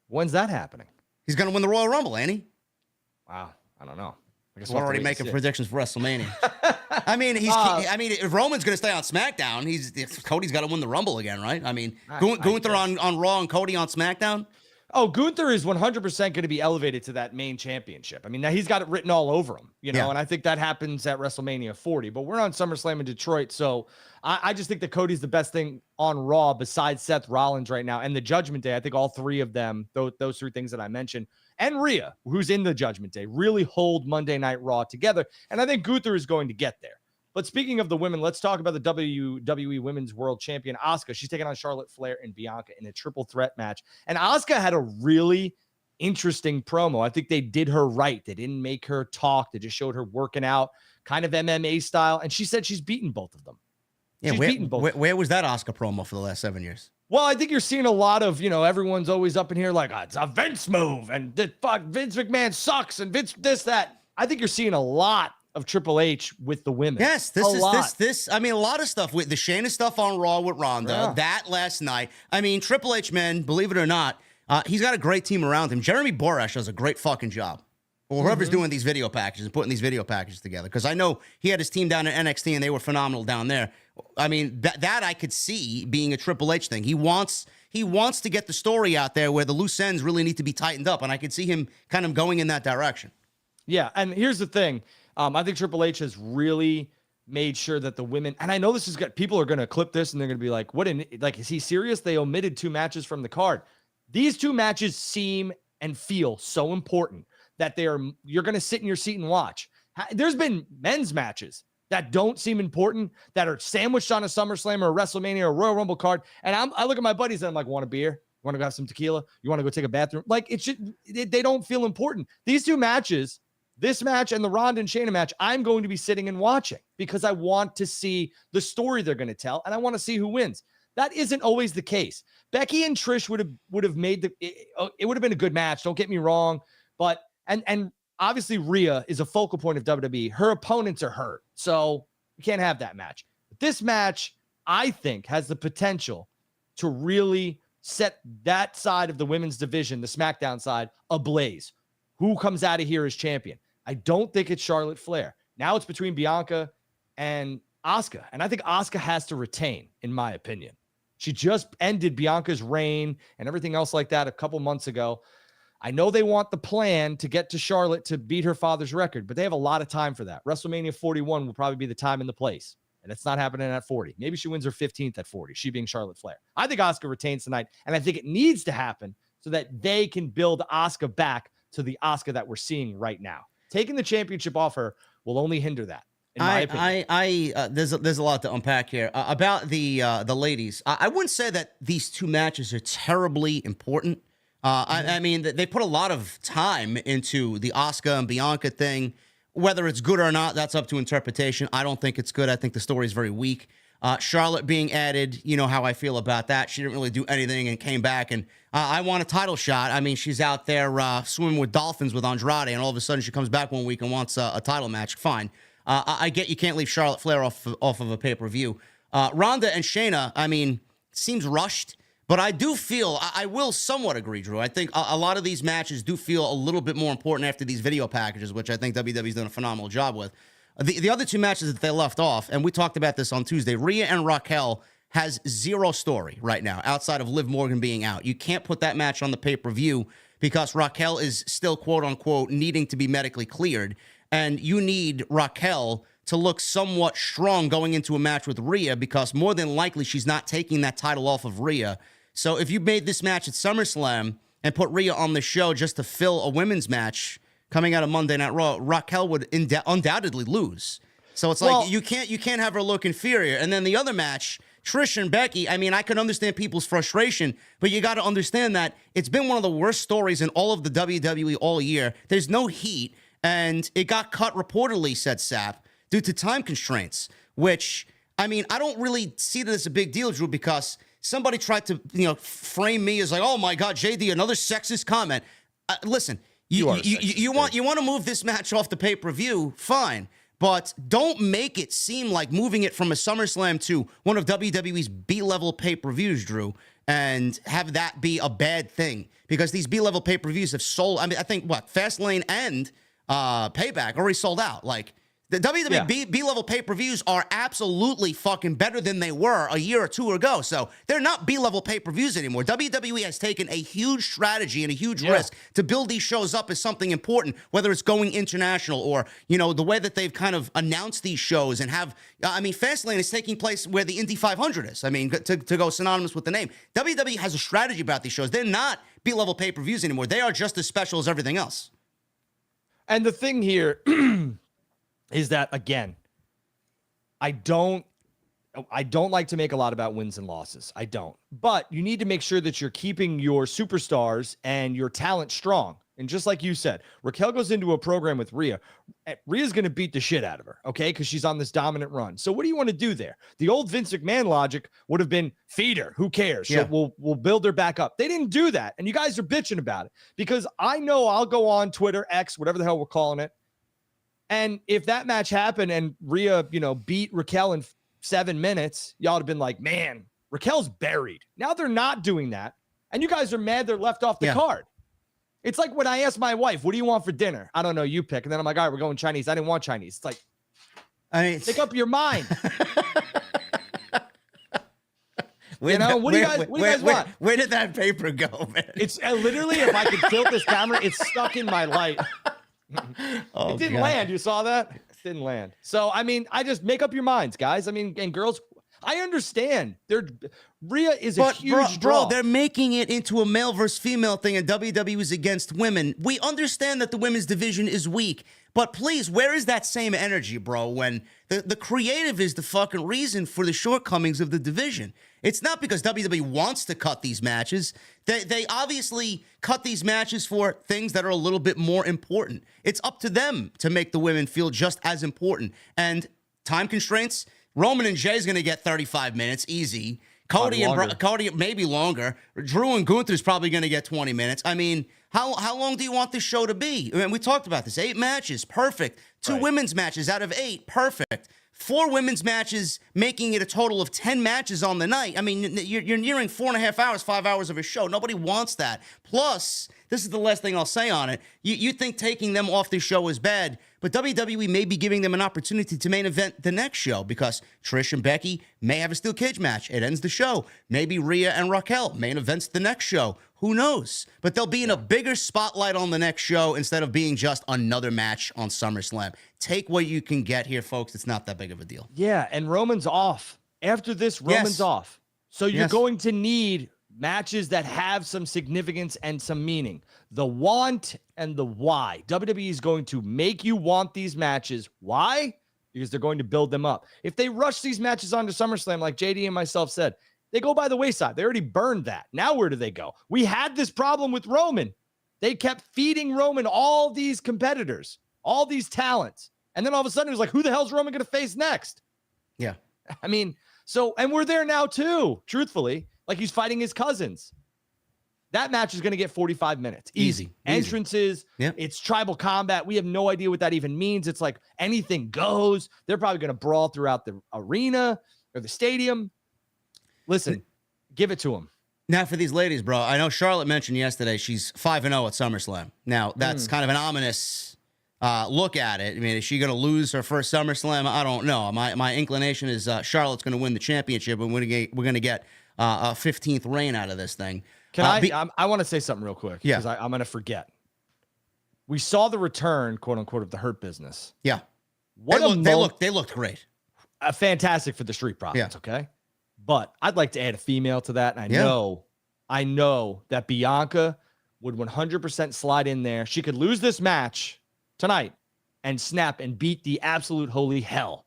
When's that happening? He's going to win the Royal Rumble, ain't he? Wow. I don't know. I guess we're already making predictions for WrestleMania. I mean, if Roman's going to stay on SmackDown, Cody's got to win the Rumble again, right? I mean, Gunther on Raw and Cody on SmackDown. Oh, Gunther is 100% going to be elevated to that main championship. I mean, now he's got it written all over him, and I think that happens at WrestleMania 40. But we're on SummerSlam in Detroit, so I just think that Cody's the best thing on Raw besides Seth Rollins right now. And the Judgment Day, I think all three of them, those three things that I mentioned, and Rhea, who's in the Judgment Day, really hold Monday Night Raw together. And I think Gunther is going to get there. But speaking of the women, let's talk about the WWE Women's World Champion, Asuka. She's taking on Charlotte Flair and Bianca in a triple threat match. And Asuka had a really interesting promo. I think they did her right. They didn't make her talk. They just showed her working out, kind of MMA style. And she said she's beaten both of them. Yeah, where was that Asuka promo for the last 7 years? Well, I think you're seeing a lot of, everyone's always up in here like, it's a Vince move, and Vince McMahon sucks, and Vince this, that. I think you're seeing a lot of Triple H with the women. Yes, a lot of stuff with the Shayna stuff on Raw with Ronda, that last night. I mean, Triple H, man, believe it or not, he's got a great team around him. Jeremy Borash does a great fucking job. Or whoever's doing these video packages and putting these video packages together. Because I know he had his team down at NXT and they were phenomenal down there. I mean, that I could see being a Triple H thing. He wants to get the story out there where the loose ends really need to be tightened up. And I could see him kind of going in that direction. Yeah, and here's the thing. I think Triple H has really made sure that the women, and I know this is good. People are going to clip this and they're going to be like, is he serious? They omitted 2 matches from the card. These 2 matches seem and feel so important that you're going to sit in your seat and watch. There's been men's matches that don't seem important, that are sandwiched on a SummerSlam or a WrestleMania or a Royal Rumble card. And I look at my buddies and I'm like, want a beer? You want to go have some tequila? You want to go take a bathroom? Like, they don't feel important. These 2 matches, this match and the Ronda and Shayna match, I'm going to be sitting and watching because I want to see the story they're going to tell and I want to see who wins. That isn't always the case. Becky and Trish would have made it would have been a good match. Don't get me wrong, but and obviously Rhea is a focal point of WWE. Her opponents are hurt, so you can't have that match. This match, I think, has the potential to really set that side of the women's division, the SmackDown side, ablaze. Who comes out of here as champion? I don't think it's Charlotte Flair. Now it's between Bianca and Asuka, and I think Asuka has to retain, in my opinion. She just ended Bianca's reign and everything else like that a couple months ago. I know they want the plan to get to Charlotte to beat her father's record, but they have a lot of time for that. WrestleMania 41 will probably be the time and the place, and it's not happening at 40. Maybe she wins her 15th at 40, she being Charlotte Flair. I think Asuka retains tonight, and I think it needs to happen so that they can build Asuka back to the Asuka that we're seeing right now. Taking the championship off her will only hinder that. In my opinion. There's a lot to unpack here about the ladies. I wouldn't say that these two matches are terribly important. I mean, they put a lot of time into the Asuka and Bianca thing. Whether it's good or not, that's up to interpretation. I don't think it's good. I think the story is very weak. Charlotte being added, you know how I feel about that. She didn't really do anything and came back, and I want a title shot. I mean, she's out there swimming with dolphins with Andrade, and all of a sudden she comes back one week and wants a title match. Fine. I get you can't leave Charlotte Flair off of a pay-per-view. Ronda and Shayna, I mean, seems rushed, but I do feel, I will somewhat agree, Drew. I think a lot of these matches do feel a little bit more important after these video packages, which I think WWE's done a phenomenal job with. The other two matches that they left off, and we talked about this on Tuesday, Rhea and Raquel has zero story right now, outside of Liv Morgan being out. You can't put that match on the pay-per-view because Raquel is still, quote-unquote, needing to be medically cleared. And you need Raquel to look somewhat strong going into a match with Rhea because more than likely she's not taking that title off of Rhea. So if you made this match at SummerSlam and put Rhea on the show just to fill a women's match coming out of Monday Night Raw, Raquel would undoubtedly lose. So it's like you can't have her look inferior. And then the other match, Trish and Becky, I mean, I can understand people's frustration, but you got to understand that it's been one of the worst stories in all of the WWE all year. There's no heat. And it got cut reportedly, said Sapp, due to time constraints, which, I mean, I don't really see that as a big deal, Drew, because somebody tried to, frame me as like, oh my God, JD, another sexist comment. Listen, you want to move this match off the pay-per-view, fine, but don't make it seem like moving it from a SummerSlam to one of WWE's B-level pay-per-views, Drew, and have that be a bad thing, because these B-level pay-per-views have sold, I mean, I think, Fastlane and Payback already sold out. Like, the WWE B-level pay-per-views are absolutely fucking better than they were a year or two ago. So they're not B-level pay-per-views anymore. WWE has taken a huge strategy and a huge risk to build these shows up as something important, whether it's going international or, the way that they've kind of announced these shows and have, Fastlane is taking place where the Indy 500 is. I mean, to go synonymous with the name. WWE has a strategy about these shows. They're not B-level pay-per-views anymore. They are just as special as everything else. And the thing here is that, again, I don't like to make a lot about wins and losses. I don't. But you need to make sure that you're keeping your superstars and your talent strong. And just like you said, Raquel goes into a program with Rhea. Rhea's going to beat the shit out of her, okay? Because she's on this dominant run. So what do you want to do there? The old Vince McMahon logic would have been feed her. Who cares? Yeah. We'll build her back up. They didn't do that. And you guys are bitching about it. Because I know I'll go on Twitter, X, whatever the hell we're calling it. And if that match happened and Rhea, beat Raquel in 7 minutes, y'all would have been like, man, Raquel's buried. Now they're not doing that. And you guys are mad they're left off the card. It's like when I ask my wife, what do you want for dinner? I don't know, you pick. And then I'm like, all right, we're going Chinese. I didn't want Chinese. It's like, make up your mind. What do you guys want? Where did that paper go, man? It's literally, if I could tilt this camera, it's stuck in my light. It didn't land. You saw that? It didn't land. So, I just make up your minds, guys. And girls, I understand. Rhea is a huge draw. Bro, they're making it into a male versus female thing, and WWE is against women. We understand that the women's division is weak, but please, where is that same energy, bro, when the creative is the fucking reason for the shortcomings of the division? It's not because WWE wants to cut these matches. They obviously cut these matches for things that are a little bit more important. It's up to them to make the women feel just as important. And time constraints, Roman and Jey is going to get 35 minutes, easy. Cody maybe longer. Drew and Gunther's probably going to get 20 minutes. I mean, how long do you want this show to be? I mean, we talked about this. 8 matches, perfect. 2 women's matches out of 8, perfect. 4 women's matches, making it a total of 10 matches on the night. I mean, you're nearing 4.5 hours, 5 hours of a show. Nobody wants that. Plus, this is the last thing I'll say on it. You think taking them off this show is bad, but WWE may be giving them an opportunity to main event the next show because Trish and Becky may have a steel cage match. It ends the show. Maybe Rhea and Raquel main events the next show. Who knows? But they'll be in a bigger spotlight on the next show instead of being just another match on SummerSlam. Take what you can get here, folks. It's not that big of a deal. Yeah, and Roman's off. After this, Roman's off. So you're going to need matches that have some significance and some meaning. The want and the why. WWE is going to make you want these matches. Why? Because they're going to build them up. If they rush these matches onto SummerSlam, like JD and myself said, they go by the wayside. They already burned that. Now where do they go? We had this problem with Roman. They kept feeding Roman all these competitors, all these talents. And then all of a sudden it was like, who the hell's Roman going to face next? Yeah. I mean, and we're there now too, truthfully. Like he's fighting his cousins. That match is going to get 45 minutes. Easy. Entrances. Yep. It's tribal combat. We have no idea what that even means. It's like anything goes. They're probably going to brawl throughout the arena or the stadium. Listen, give it to them. Now, for these ladies, bro, I know Charlotte mentioned yesterday she's 5-0 at SummerSlam. Now, that's kind of an ominous look at it. I mean, is she going to lose her first SummerSlam? I don't know. My inclination is Charlotte's going to win the championship, and we're going to get a 15th reign out of this thing. I want to say something real quick because I'm going to forget. We saw the return, quote unquote, of the Hurt Business. Yeah. They looked great. Fantastic for the Street Profits, okay? But I'd like to add a female to that. And I know that Bianca would 100% slide in there. She could lose this match tonight and snap and beat the absolute holy hell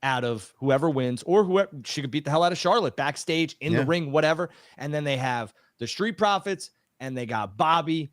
out of whoever wins, or whoever. She could beat the hell out of Charlotte backstage, in the ring, whatever. And then they have the Street Profits and they got Bobby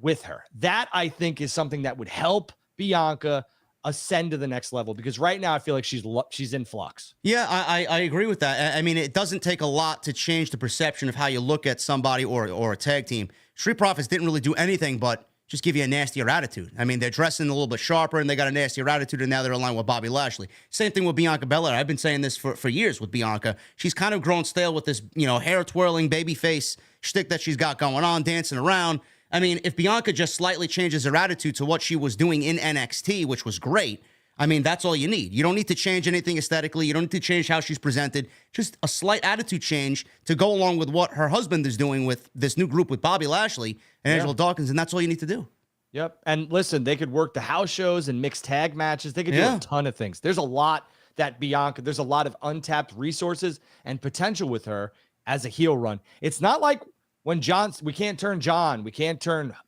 with her. That, I think, is something that would help Bianca ascend to the next level, because right now I feel like she's in flux. Yeah, I agree with that. I mean, it doesn't take a lot to change the perception of how you look at somebody or a tag team. Street Profits didn't really do anything but just give you a nastier attitude. I mean, they're dressing a little bit sharper and they got a nastier attitude, and now they're aligned with Bobby Lashley. Same thing with Bianca Belair. I've been saying this for years with Bianca. She's kind of grown stale with this, hair twirling baby face shtick that she's got going on, dancing around. I mean, if Bianca just slightly changes her attitude to what she was doing in NXT, which was great, I mean, that's all you need. You don't need to change anything aesthetically. You don't need to change how she's presented. Just a slight attitude change to go along with what her husband is doing with this new group with Bobby Lashley and Angelo Dawkins, and that's all you need to do. Yep. And listen, they could work the house shows and mixed tag matches. They could do a ton of things. There's a lot there's a lot of untapped resources and potential with her as a heel run. It's not like when we can't turn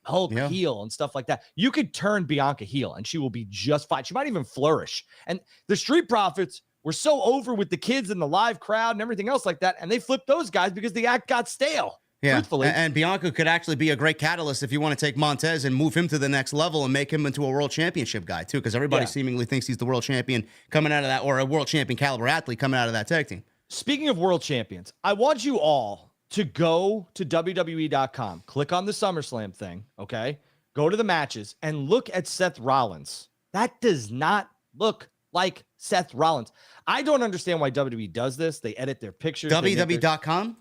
Hulk heel and stuff like that. You could turn Bianca heel and she will be just fine. She might even flourish. And the Street Profits were so over with the kids and the live crowd and everything else like that, and they flipped those guys because the act got stale. Yeah, truthfully. And Bianca could actually be a great catalyst if you want to take Montez and move him to the next level and make him into a world championship guy too, because everybody seemingly thinks he's the world champion coming out of that, or a world champion caliber athlete coming out of that tag team. Speaking of world champions, I want you all to go to WWE.com, click on the SummerSlam thing, okay? Go to the matches and look at Seth Rollins. That does not look like Seth Rollins. I don't understand why WWE does this. They edit their pictures. WWE.com?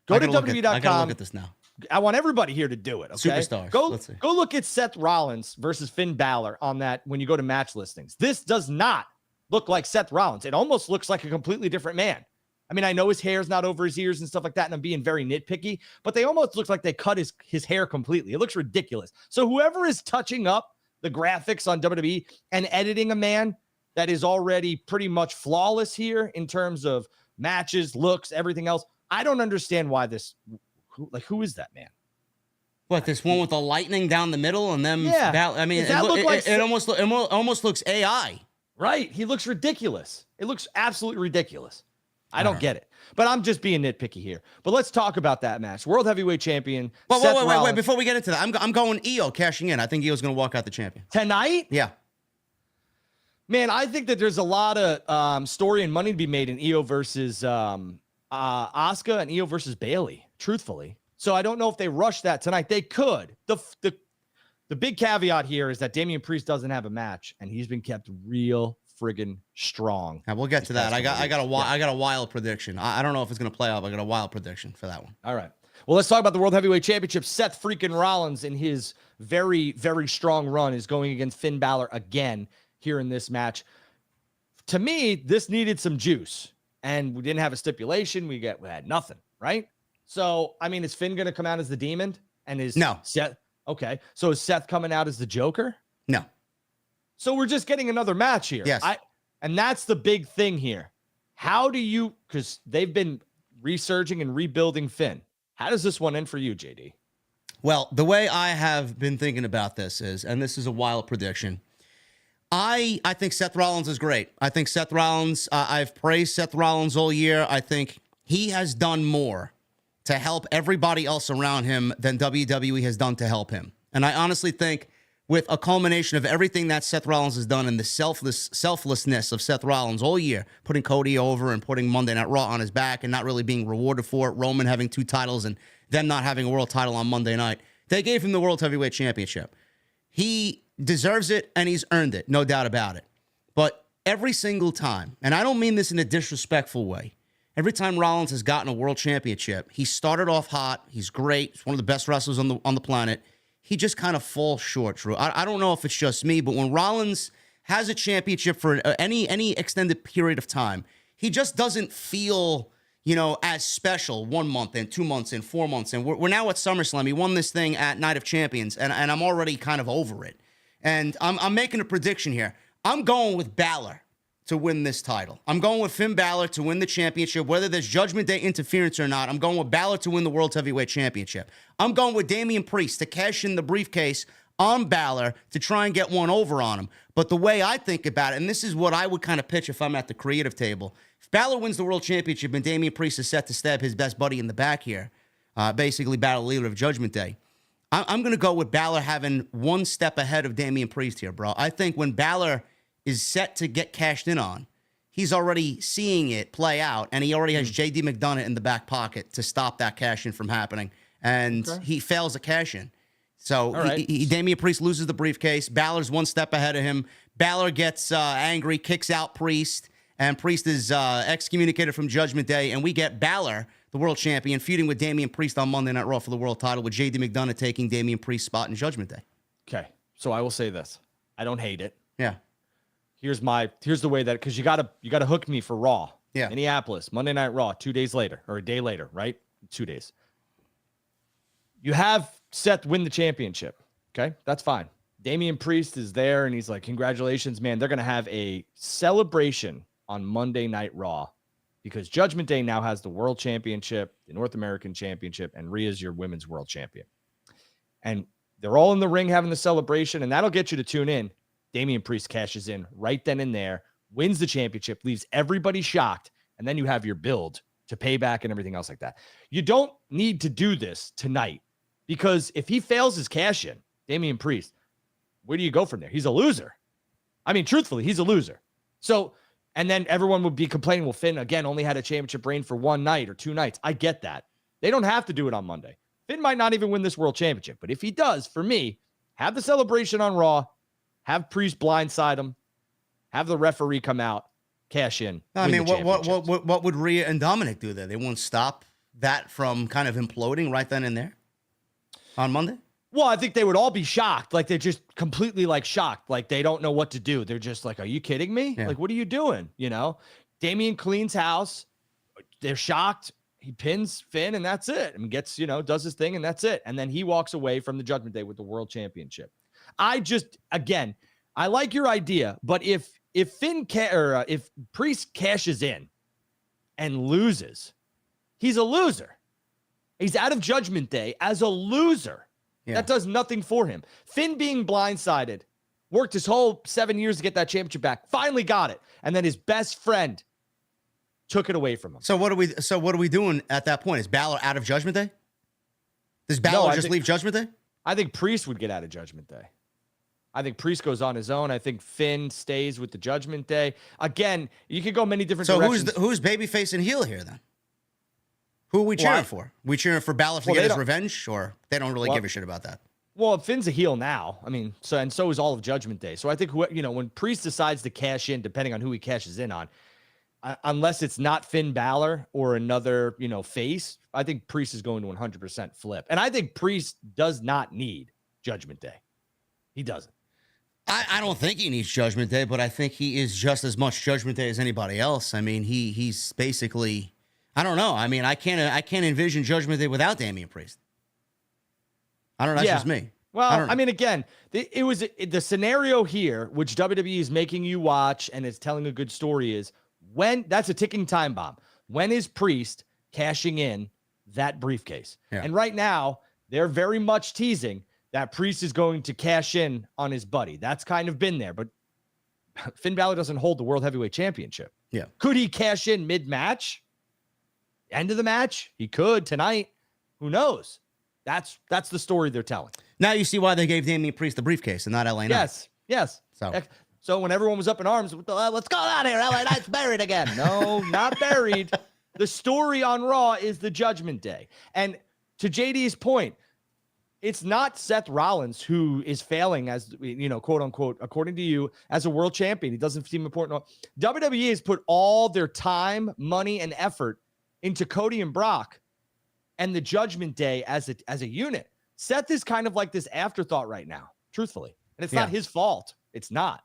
Go to WWE.com. I gotta look at this now. I want everybody here to do it, okay? Superstars. Go look at Seth Rollins versus Finn Balor on that when you go to match listings. This does not look like Seth Rollins. It almost looks like a completely different man. I mean, I know his hair's not over his ears and stuff like that, and I'm being very nitpicky, but they almost look like they cut his hair completely. It looks ridiculous. So whoever is touching up the graphics on WWE and editing a man that is already pretty much flawless here in terms of matches, looks, everything else, I don't understand why who is that man? What, this one with the lightning down the middle and them? Yeah. I mean, it almost looks AI. Right. He looks ridiculous. It looks absolutely ridiculous. I don't get it, but I'm just being nitpicky here. But let's talk about that match. World Heavyweight Champion. Wait. Before we get into that, I'm going Io cashing in. I think Io's going to walk out the champion. Tonight? Yeah. Man, I think that there's a lot of story and money to be made in Io versus Asuka and Io versus Bayley, truthfully. So I don't know if they rushed that tonight. They could. The big caveat here is that Damian Priest doesn't have a match, and he's been kept real friggin' strong. And we'll get to that. I got a wild prediction. I don't know if it's going to play out, but I got a wild prediction for that one. All right. Well, let's talk about the World Heavyweight Championship. Seth freaking Rollins, in his very, very strong run, is going against Finn Balor again here in this match. To me, this needed some juice, and we didn't have a stipulation. We had nothing, right? So, I mean, is Finn going to come out as the demon? And is No. Seth? Okay. So is Seth coming out as the Joker? No. So we're just getting another match here. Yes. And that's the big thing here. How do you, because they've been resurging and rebuilding Finn. How does this one end for you, JD? Well, the way I have been thinking about this is, and this is a wild prediction, I think Seth Rollins is great. I think Seth Rollins, I've praised Seth Rollins all year. I think he has done more to help everybody else around him than WWE has done to help him. And I honestly think with a culmination of everything that Seth Rollins has done and the selflessness of Seth Rollins all year, putting Cody over and putting Monday Night Raw on his back and not really being rewarded for it, Roman having 2 titles and them not having a world title on Monday night, they gave him the World Heavyweight Championship. He deserves it, and he's earned it, no doubt about it. But every single time, and I don't mean this in a disrespectful way, every time Rollins has gotten a world championship, he started off hot. He's great. He's one of the best wrestlers on the planet. He just kind of falls short, Drew. I don't know if it's just me, but when Rollins has a championship for any extended period of time, he just doesn't feel, as special 1 month in, 2 months in, 4 months in. We're now at SummerSlam. He won this thing at Night of Champions, and I'm already kind of over it. And I'm making a prediction here. I'm going with Balor to win this title. I'm going with Finn Balor to win the championship, whether there's Judgment Day interference or not. I'm going with Balor to win the World Heavyweight Championship. I'm going with Damian Priest to cash in the briefcase on Balor to try and get one over on him. But the way I think about it, and this is what I would kind of pitch if I'm at the creative table, if Balor wins the World Championship and Damian Priest is set to stab his best buddy in the back here, basically battle leader of Judgment Day, I'm going to go with Balor having one step ahead of Damian Priest here, bro. I think when Balor is set to get cashed in on, he's already seeing it play out, and he already has JD McDonough in the back pocket to stop that cash in from happening, and he fails a cash in. So Damian Priest loses the briefcase. Balor's one step ahead of him. Balor gets angry, kicks out Priest, and Priest is excommunicated from Judgment Day, and we get Balor, the world champion, feuding with Damian Priest on Monday Night Raw for the world title, with JD McDonough taking Damian Priest's spot in Judgment Day. Okay, so I will say this. I don't hate it. Yeah. Here's the way that, because you gotta hook me for Raw. Yeah. Minneapolis, Monday Night Raw, 2 days later, or a day later, right? 2 days. You have Seth win the championship. Okay, that's fine. Damian Priest is there, and he's like, congratulations, man. They're gonna have a celebration on Monday Night Raw because Judgment Day now has the World Championship, the North American Championship, and Rhea's your Women's World Champion. And they're all in the ring having the celebration, and that'll get you to tune in. Damian Priest cashes in right then and there, wins the championship, leaves everybody shocked, and then you have your build to payback and everything else like that. You don't need to do this tonight, because if he fails his cash in, Damian Priest, where do you go from there? He's a loser. I mean, truthfully, he's a loser. So, and then everyone would be complaining, well, Finn, again, only had a championship reign for 1 night or 2 nights. I get that. They don't have to do it on Monday. Finn might not even win this world championship, but if he does, for me, have the celebration on Raw, have Priest blindside him, have the referee come out, cash in. I mean, what would Rhea and Dominic do there? They won't stop that from kind of imploding right then and there on Monday? Well, I think they would all be shocked. Like, they're just completely, like, shocked. Like, they don't know what to do. They're just like, are you kidding me? Yeah. Like, what are you doing? You know? Damian cleans house. They're shocked. He pins Finn, and that's it. And gets, does his thing, and that's it. And then he walks away from the Judgment Day with the World Championship. Again, I like your idea, but if if Priest cashes in and loses, he's a loser. He's out of Judgment Day as a loser. Yeah. That does nothing for him. Finn being blindsided, worked his whole 7 years to get that championship back, finally got it, and then his best friend took it away from him. So what are we doing at that point? Is Balor out of Judgment Day? Does Balor leave Judgment Day? I think Priest would get out of Judgment Day. I think Priest goes on his own. I think Finn stays with the Judgment Day. Again, you could go many different directions. So who's babyface and heel here then? Who are we cheering for? We cheering for Balor to get his revenge, or they don't really give a shit about that? Well, Finn's a heel now. I mean, so is all of Judgment Day. So I think when Priest decides to cash in, depending on who he cashes in on, unless it's not Finn Balor or another face, I think Priest is going to 100% flip. And I think Priest does not need Judgment Day. He doesn't. I don't think he needs Judgment Day, but I think he is just as much Judgment Day as anybody else. I mean, he's basically, I don't know. I mean, I can't envision Judgment Day without Damian Priest. I don't know. That's just me. Well, I mean, again, it was the scenario here, which WWE is making you watch and is telling a good story, is when that's a ticking time bomb. When is Priest cashing in that briefcase? Yeah. And right now, they're very much teasing that Priest is going to cash in on his buddy. That's kind of been there, but Finn Balor doesn't hold the World Heavyweight Championship. Yeah. Could he cash in mid-match? End of the match? He could tonight. Who knows? That's the story they're telling. Now you see why they gave Damian Priest the briefcase and not LA Knight. Yes. So when everyone was up in arms, let's go out here. LA Knight's buried again. No, not buried. The story on Raw is the Judgment Day. And to JD's point, it's not Seth Rollins who is failing as, quote unquote, according to you, as a world champion. He doesn't seem important. WWE has put all their time, money, and effort into Cody and Brock and the Judgment Day as a unit. Seth is kind of like this afterthought right now, truthfully. And it's not his fault. It's not.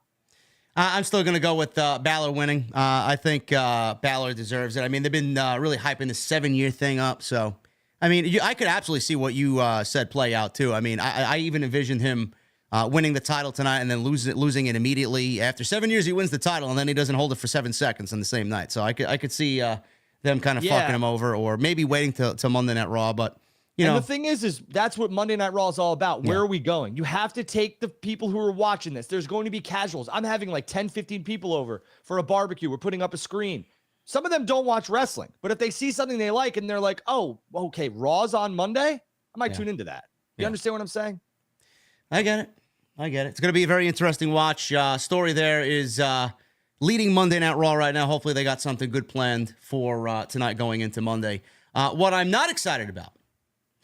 I'm still going to go with Balor winning. I think Balor deserves it. I mean, they've been really hyping the 7-year thing up, so... I mean, I could absolutely see what you said play out, too. I mean, I even envisioned him winning the title tonight and then losing it immediately. After 7 years, he wins the title, and then he doesn't hold it for 7 seconds on the same night. So I could see them kind of fucking him over, or maybe waiting till Monday Night Raw. But, the thing is that's what Monday Night Raw is all about. Where are we going? You have to take the people who are watching this. There's going to be casuals. I'm having like 10, 15 people over for a barbecue. We're putting up a screen. Some of them don't watch wrestling, but if they see something they like and they're like, oh, okay, Raw's on Monday, I might tune into that. You understand what I'm saying? I get it. It's going to be a very interesting watch. Story there is leading Monday Night Raw right now. Hopefully they got something good planned for tonight going into Monday. What I'm not excited about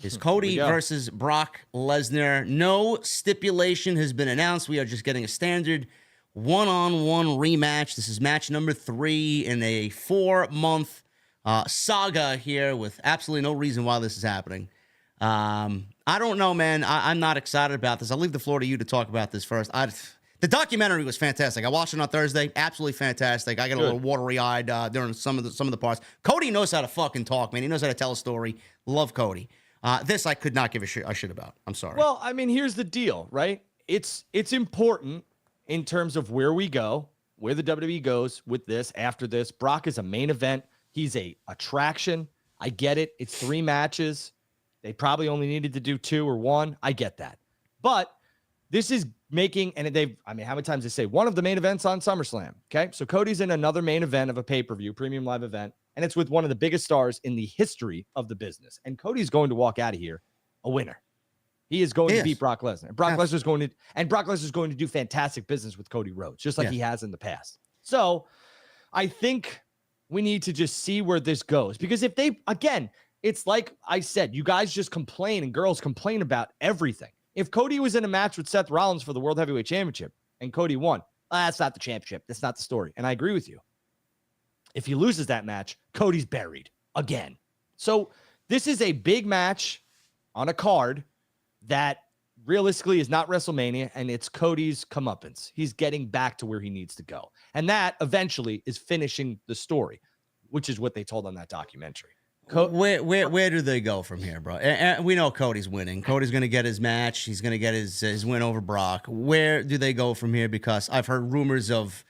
is Cody versus Brock Lesnar. No stipulation has been announced. We are just getting a standard one-on-one rematch. This is match number 3 in a 4-month saga here with absolutely no reason why this is happening. I don't know, man. I'm not excited about this. I'll leave the floor to you to talk about this first. The documentary was fantastic. I watched it on Thursday. Absolutely fantastic. I got a little watery-eyed during some of the parts. Cody knows how to fucking talk, man. He knows how to tell a story. Love Cody. This I could not give a shit about. I'm sorry. Well, I mean, here's the deal, right? It's important in terms of where we go, where the WWE goes with this, after this. Brock is a main event. He's a attraction. I get it. It's 3 matches. They probably only needed to do 2 or 1. I get that. But this is making, and how many times they say one of the main events on SummerSlam, okay? So Cody's in another main event of a pay-per-view, premium live event, and it's with one of the biggest stars in the history of the business. And Cody's going to walk out of here a winner. He is going to beat Brock Lesnar. Brock Lesnar's going to do fantastic business with Cody Rhodes, just like he has in the past. So I think we need to just see where this goes. Because if they, again, it's like I said, you guys just complain and girls complain about everything. If Cody was in a match with Seth Rollins for the World Heavyweight Championship and Cody won, that's not the championship. That's not the story. And I agree with you. If he loses that match, Cody's buried again. So this is a big match on a card that realistically is not WrestleMania, and it's Cody's comeuppance. He's getting back to where he needs to go. And that eventually is finishing the story, which is what they told on that documentary. Where do they go from here, bro? And we know Cody's winning. Cody's going to get his match. He's going to get his win over Brock. Where do they go from here? Because I've heard rumors of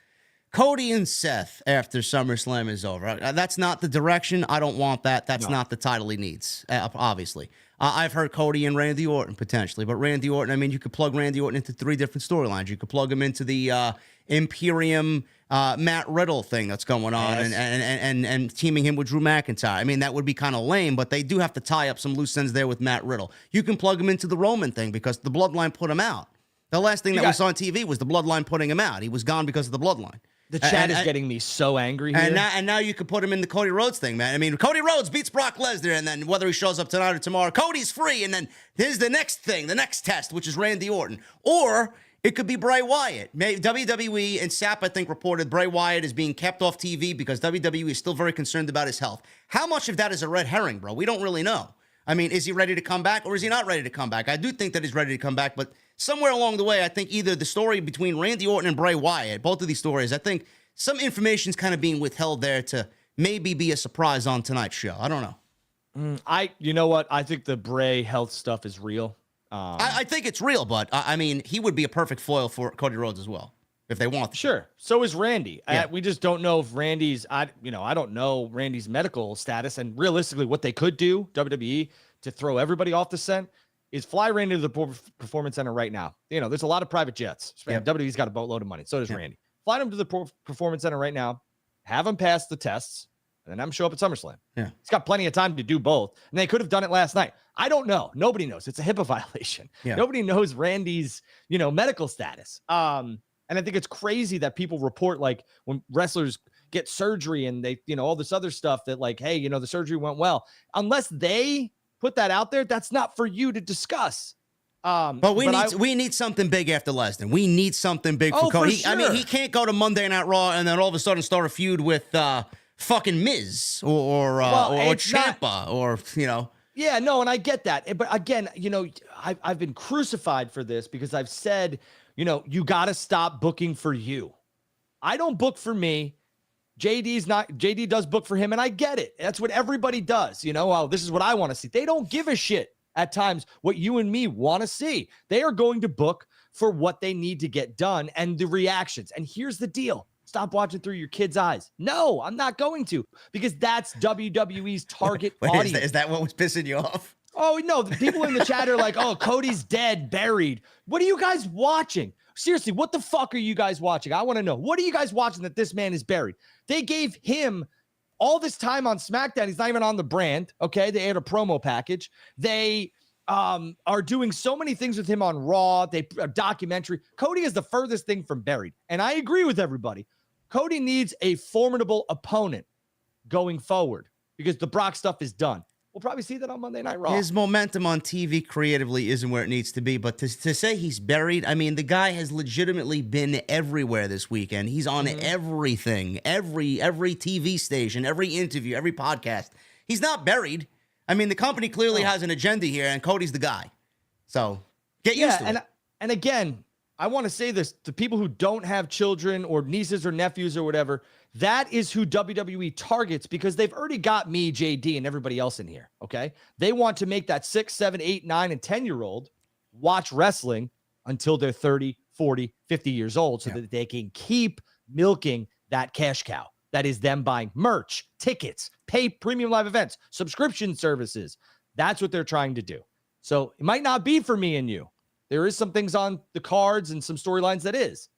Cody and Seth after SummerSlam is over. That's not the direction. I don't want that. That's not the title he needs, obviously. I've heard Cody and Randy Orton potentially, but Randy Orton, I mean, you could plug Randy Orton into 3 different storylines. You could plug him into the Imperium Matt Riddle thing that's going on, and teaming him with Drew McIntyre. I mean, that would be kind of lame, but they do have to tie up some loose ends there with Matt Riddle. You can plug him into the Roman thing because the Bloodline put him out. The last thing that we saw on TV was the Bloodline putting him out. He was gone because of the Bloodline. The chat is getting me so angry here. And now you could put him in the Cody Rhodes thing, man. I mean, Cody Rhodes beats Brock Lesnar, and then whether he shows up tonight or tomorrow, Cody's free. And then here's the next thing, the next test, which is Randy Orton. Or it could be Bray Wyatt. WWE and SAP, I think, reported Bray Wyatt is being kept off TV because WWE is still very concerned about his health. How much of that is a red herring, bro? We don't really know. I mean, is he ready to come back or is he not ready to come back? I do think that he's ready to come back, but somewhere along the way, I think either the story between Randy Orton and Bray Wyatt, both of these stories, I think some information's kind of being withheld there to maybe be a surprise on tonight's show. I don't know. You know what? I think the Bray health stuff is real. I think it's real, but I mean, he would be a perfect foil for Cody Rhodes as well if they want. Sure. So is Randy. Yeah. We just don't know if Randy's. I don't know Randy's medical status, and realistically, what they could do, WWE, to throw everybody off the scent, is fly Randy to the Performance Center right now. There's a lot of private jets. Yeah. WWE's got a boatload of money. So does Randy. Fly him to the Performance Center right now, have him pass the tests, and then have him show up at SummerSlam. Yeah. He's got plenty of time to do both. And they could have done it last night. I don't know. Nobody knows. It's a HIPAA violation. Yeah. Nobody knows Randy's, medical status. And I think it's crazy that people report, like, when wrestlers get surgery and they, all this other stuff that, like, hey, the surgery went well. Unless they put that out there, that's not for you to discuss. But we need something big after Lesnar. We need something big for Cody. For sure. I mean, he can't go to Monday Night Raw and then all of a sudden start a feud with fucking Miz or Ciampa or Yeah, no, and I get that. But again, I've been crucified for this because I've said, you got to stop booking for you. I don't book for me. JD does book for him, and I get it. That's what everybody does. Oh, this is what I want to see. They don't give a shit at times what you and me want to see. They are going to book for what they need to get done and the reactions. And here's the deal. Stop watching through your kids' eyes. No, I'm not going to, because that's WWE's target audience. Is that what was pissing you off? Oh, no. The people in the chat are like, oh, Cody's dead, buried. What are you guys watching? Seriously, what the fuck are you guys watching? I want to know. What are you guys watching that this man is buried? They gave him all this time on SmackDown. He's not even on the brand. Okay. They had a promo package. They are doing so many things with him on Raw. A documentary. Cody is the furthest thing from buried. And I agree with everybody. Cody needs a formidable opponent going forward because the Brock stuff is done. We'll probably see that on Monday Night Raw. His momentum on TV creatively isn't where it needs to be, but to say he's buried, I mean, the guy has legitimately been everywhere this weekend. He's on everything, every TV station, every interview, every podcast. He's not buried. I mean, the company clearly has an agenda here, and Cody's the guy. So get used to it. And again, I want to say this to people who don't have children or nieces or nephews or whatever. That is who WWE targets because they've already got me, JD, and everybody else in here, okay? They want to make that 6, 7, 8, 9, and 10-year-old watch wrestling until they're 30, 40, 50 years old so that they can keep milking that cash cow. That is them buying merch, tickets, pay premium live events, subscription services. That's what they're trying to do. So it might not be for me and you. There is some things on the cards and some storylines that is.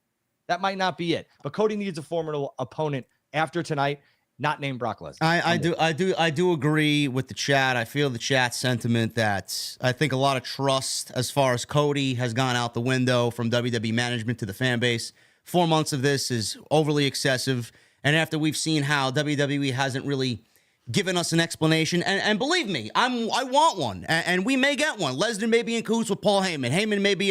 That might not be it. But Cody needs a formidable opponent after tonight, not named Brock Lesnar. I do agree with the chat. I feel the chat sentiment that I think a lot of trust as far as Cody has gone out the window from WWE management to the fan base. 4 months of this is overly excessive. And after we've seen how WWE hasn't really given us an explanation, and believe me, I want one, and we may get one. Lesnar may be in cahoots with Paul Heyman. Heyman may be,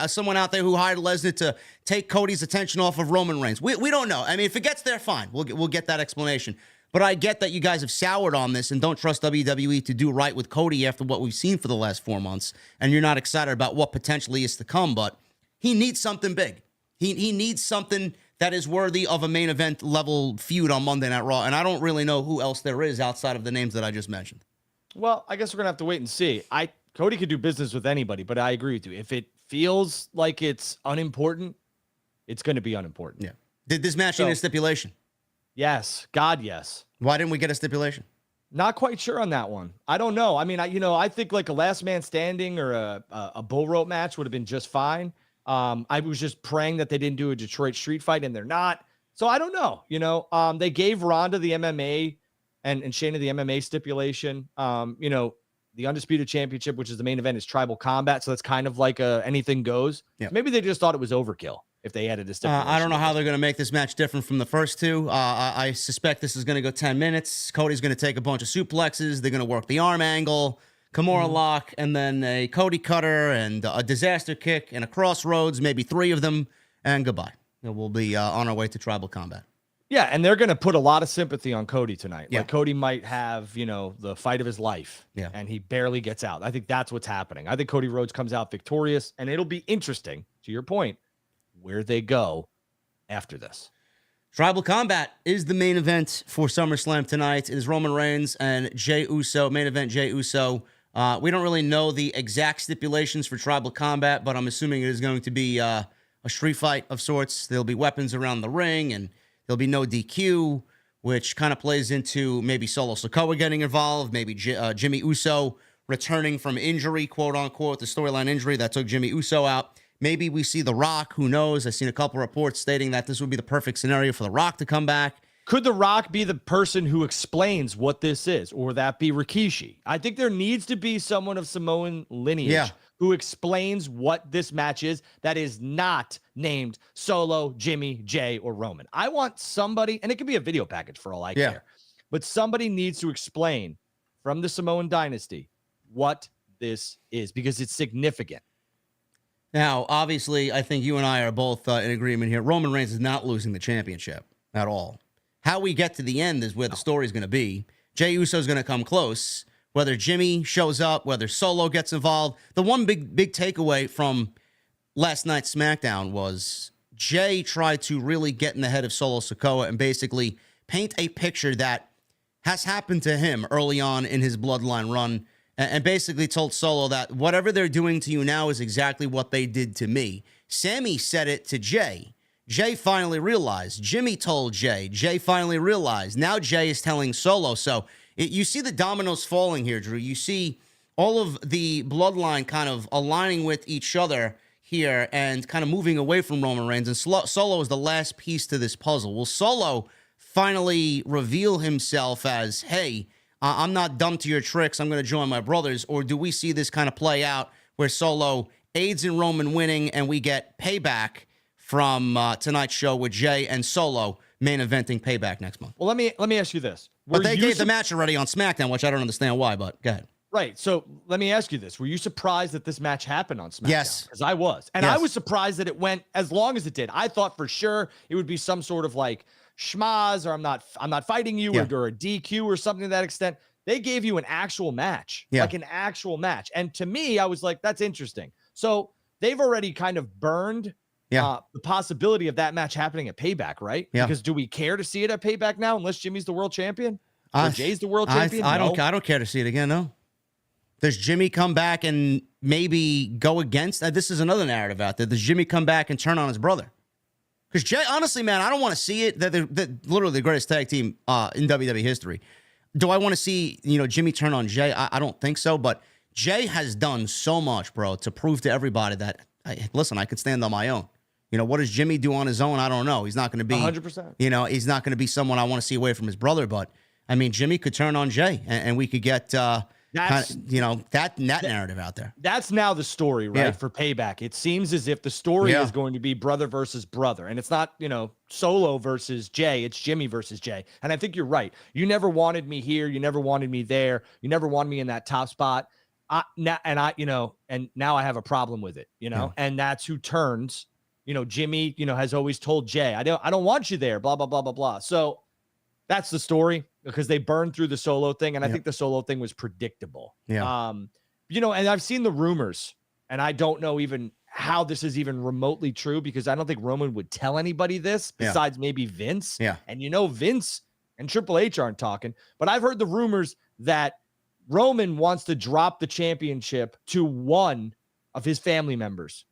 someone out there who hired Lesnar to take Cody's attention off of Roman Reigns. We don't know. I mean, if it gets there, fine. We'll get that explanation. But I get that you guys have soured on this and don't trust WWE to do right with Cody after what we've seen for the last 4 months, and you're not excited about what potentially is to come. But he needs something big. He needs something that is worthy of a main event level feud on Monday Night Raw. And I don't really know who else there is outside of the names that I just mentioned. Well, I guess we're going to have to wait and see. Cody could do business with anybody, but I agree with you. If it feels like it's unimportant, it's going to be unimportant. Yeah. Did this match need a stipulation? Yes. God, yes. Why didn't we get a stipulation? Not quite sure on that one. I don't know. I mean, I think like a last man standing or a bull rope match would have been just fine. I was just praying that they didn't do a Detroit street fight, and they're not. So I don't know. They gave Ronda the MMA and Shayna the MMA stipulation. The Undisputed Championship, which is the main event, is tribal combat. So that's kind of like anything goes. Yeah. So maybe they just thought it was overkill. if they added a stipulation. I don't know how they're going to make this match different from the first two. I suspect this is going to go 10 minutes. Cody's going to take a bunch of suplexes. They're going to work the arm angle, Kimura lock, and then a Cody cutter and a disaster kick and a crossroads, maybe 3 of them, and goodbye. And we'll be on our way to tribal combat. Yeah, and they're going to put a lot of sympathy on Cody tonight. Yeah. Like Cody might have, the fight of his life, and he barely gets out. I think that's what's happening. I think Cody Rhodes comes out victorious, and it'll be interesting, to your point, where they go after this. Tribal Combat is the main event for SummerSlam tonight. It is Roman Reigns and Jey Uso. Main event, Jey Uso. We don't really know the exact stipulations for Tribal Combat, but I'm assuming it is going to be a street fight of sorts. There'll be weapons around the ring, and there'll be no DQ, which kind of plays into maybe Solo Sikoa getting involved, maybe Jimmy Uso returning from injury, quote-unquote, the storyline injury that took Jimmy Uso out. Maybe we see The Rock. Who knows? I've seen a couple reports stating that this would be the perfect scenario for The Rock to come back. Could The Rock be the person who explains what this is, or that be Rikishi? I think there needs to be someone of Samoan lineage who explains what this match is that is not named Solo, Jimmy, Jey, or Roman. I want somebody, and it could be a video package for all I care, but somebody needs to explain from the Samoan dynasty what this is, because it's significant. Now, obviously, I think you and I are both in agreement here. Roman Reigns is not losing the championship at all. How we get to the end is where the story's going to be. Jey Uso's going to come close. Whether Jimmy shows up, whether Solo gets involved. The one big takeaway from last night's SmackDown was Jey tried to really get in the head of Solo Sikoa and basically paint a picture that has happened to him early on in his bloodline run, and basically told Solo that whatever they're doing to you now is exactly what they did to me. Sammy said it to Jey. Jey finally realized. Jimmy told Jey. Jey finally realized. Now Jey is telling Solo. So you see the dominoes falling here, Drew. You see all of the bloodline kind of aligning with each other here and kind of moving away from Roman Reigns. And Solo is the last piece to this puzzle. Will Solo finally reveal himself as, hey, I'm not dumb to your tricks, I'm going to join my brothers? Or do we see this kind of play out where Solo aids in Roman winning and we get payback from tonight's show with Jey and Solo main eventing Payback next month? Well, let me ask you this. But they gave the match already on SmackDown, which I don't understand why, but go ahead. Right. So let me ask you this. Were you surprised that this match happened on SmackDown? Yes. Because I was. And yes. I was surprised that it went as long as it did. I thought for sure it would be some sort of like schmaz, or I'm not fighting you, or a DQ or something to that extent. They gave you an actual match, like an actual match. And to me, I was like, that's interesting. So they've already kind of burned the possibility of that match happening at Payback, right? Yeah. Because do we care to see it at Payback now, unless Jimmy's the world champion? Or Jay's the world champion? I don't care to see it again, no. Does Jimmy come back and maybe go against? This is another narrative out there. Does Jimmy come back and turn on his brother? Because Jey, honestly, man, I don't want to see it. They're literally the greatest tag team in WWE history. Do I want to see, Jimmy turn on Jey? I don't think so, but Jey has done so much, bro, to prove to everybody that, listen, I could stand on my own. What does Jimmy do on his own? I don't know. He's not going to be 100%. He's not going to be someone I want to see away from his brother, but I mean, Jimmy could turn on Jey and we could get, that narrative out there. That's now the story, right? For Payback. It seems as if the story is going to be brother versus brother. And it's not, Solo versus Jey. It's Jimmy versus Jey. And I think you're right. You never wanted me here. You never wanted me there. You never wanted me in that top spot. Now I have a problem with it, and that's who turns. Jimmy, has always told Jey, I don't want you there, blah, blah, blah, blah, blah. So that's the story, because they burned through the Solo thing. And I think the Solo thing was predictable. Yeah. And I've seen the rumors, and I don't know even how this is even remotely true, because I don't think Roman would tell anybody this besides maybe Vince. Yeah. And Vince and Triple H aren't talking, but I've heard the rumors that Roman wants to drop the championship to one of his family members.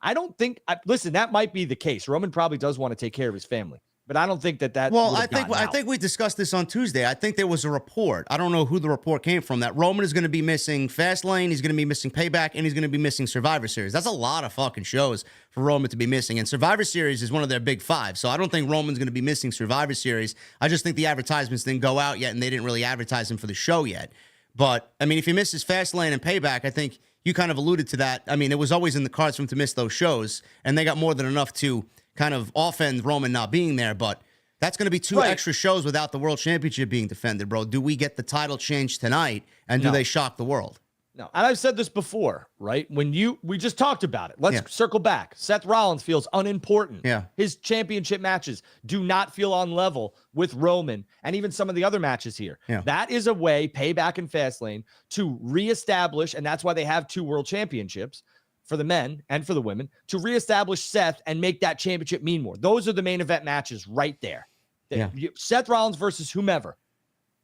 I don't think, listen, that might be the case. Roman probably does want to take care of his family, but I don't think that. Well, I think we discussed this on Tuesday. I think there was a report. I don't know who the report came from, that Roman is going to be missing Fastlane, he's going to be missing Payback, and he's going to be missing Survivor Series. That's a lot of fucking shows for Roman to be missing, and Survivor Series is one of their big 5. So I don't think Roman's going to be missing Survivor Series. I just think the advertisements didn't go out yet, and they didn't really advertise him for the show yet. But I mean, if he misses Fastlane and Payback, I think you kind of alluded to that. I mean, it was always in the cards for him to miss those shows, and they got more than enough to kind of offend Roman not being there, but that's going to be 2 extra shows without the World Championship being defended, bro. Do we get the title change tonight, and do they shock the world? No, and I've said this before, right? We just talked about it. Let's circle back. Seth Rollins feels unimportant. Yeah. His championship matches do not feel on level with Roman and even some of the other matches here. Yeah. That is a way, Payback and Fastlane, to reestablish, and that's why they have 2 world championships for the men and for the women, to reestablish Seth and make that championship mean more. Those are the main event matches right there. Yeah. Seth Rollins versus whomever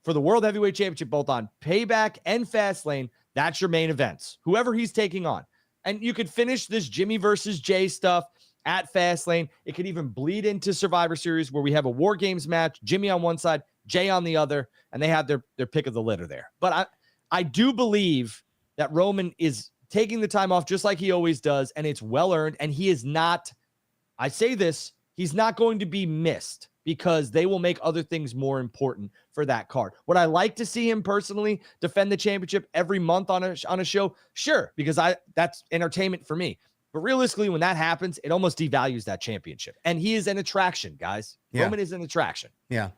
for the World Heavyweight Championship, both on Payback and Fastlane. That's your main events, whoever he's taking on. And you could finish this Jimmy versus Jey stuff at Fastlane. It could even bleed into Survivor Series where we have a War Games match, Jimmy on one side, Jey on the other, and they have their pick of the litter there. But I do believe that Roman is taking the time off just like he always does, and it's well-earned, and he is not, I say this, he's not going to be missed because they will make other things more important for that card. Would I like to see him personally defend the championship every month on a show? Sure, because that's entertainment for me. But realistically, when that happens, it almost devalues that championship. And he is an attraction, guys. Yeah. Roman is an attraction. Yeah.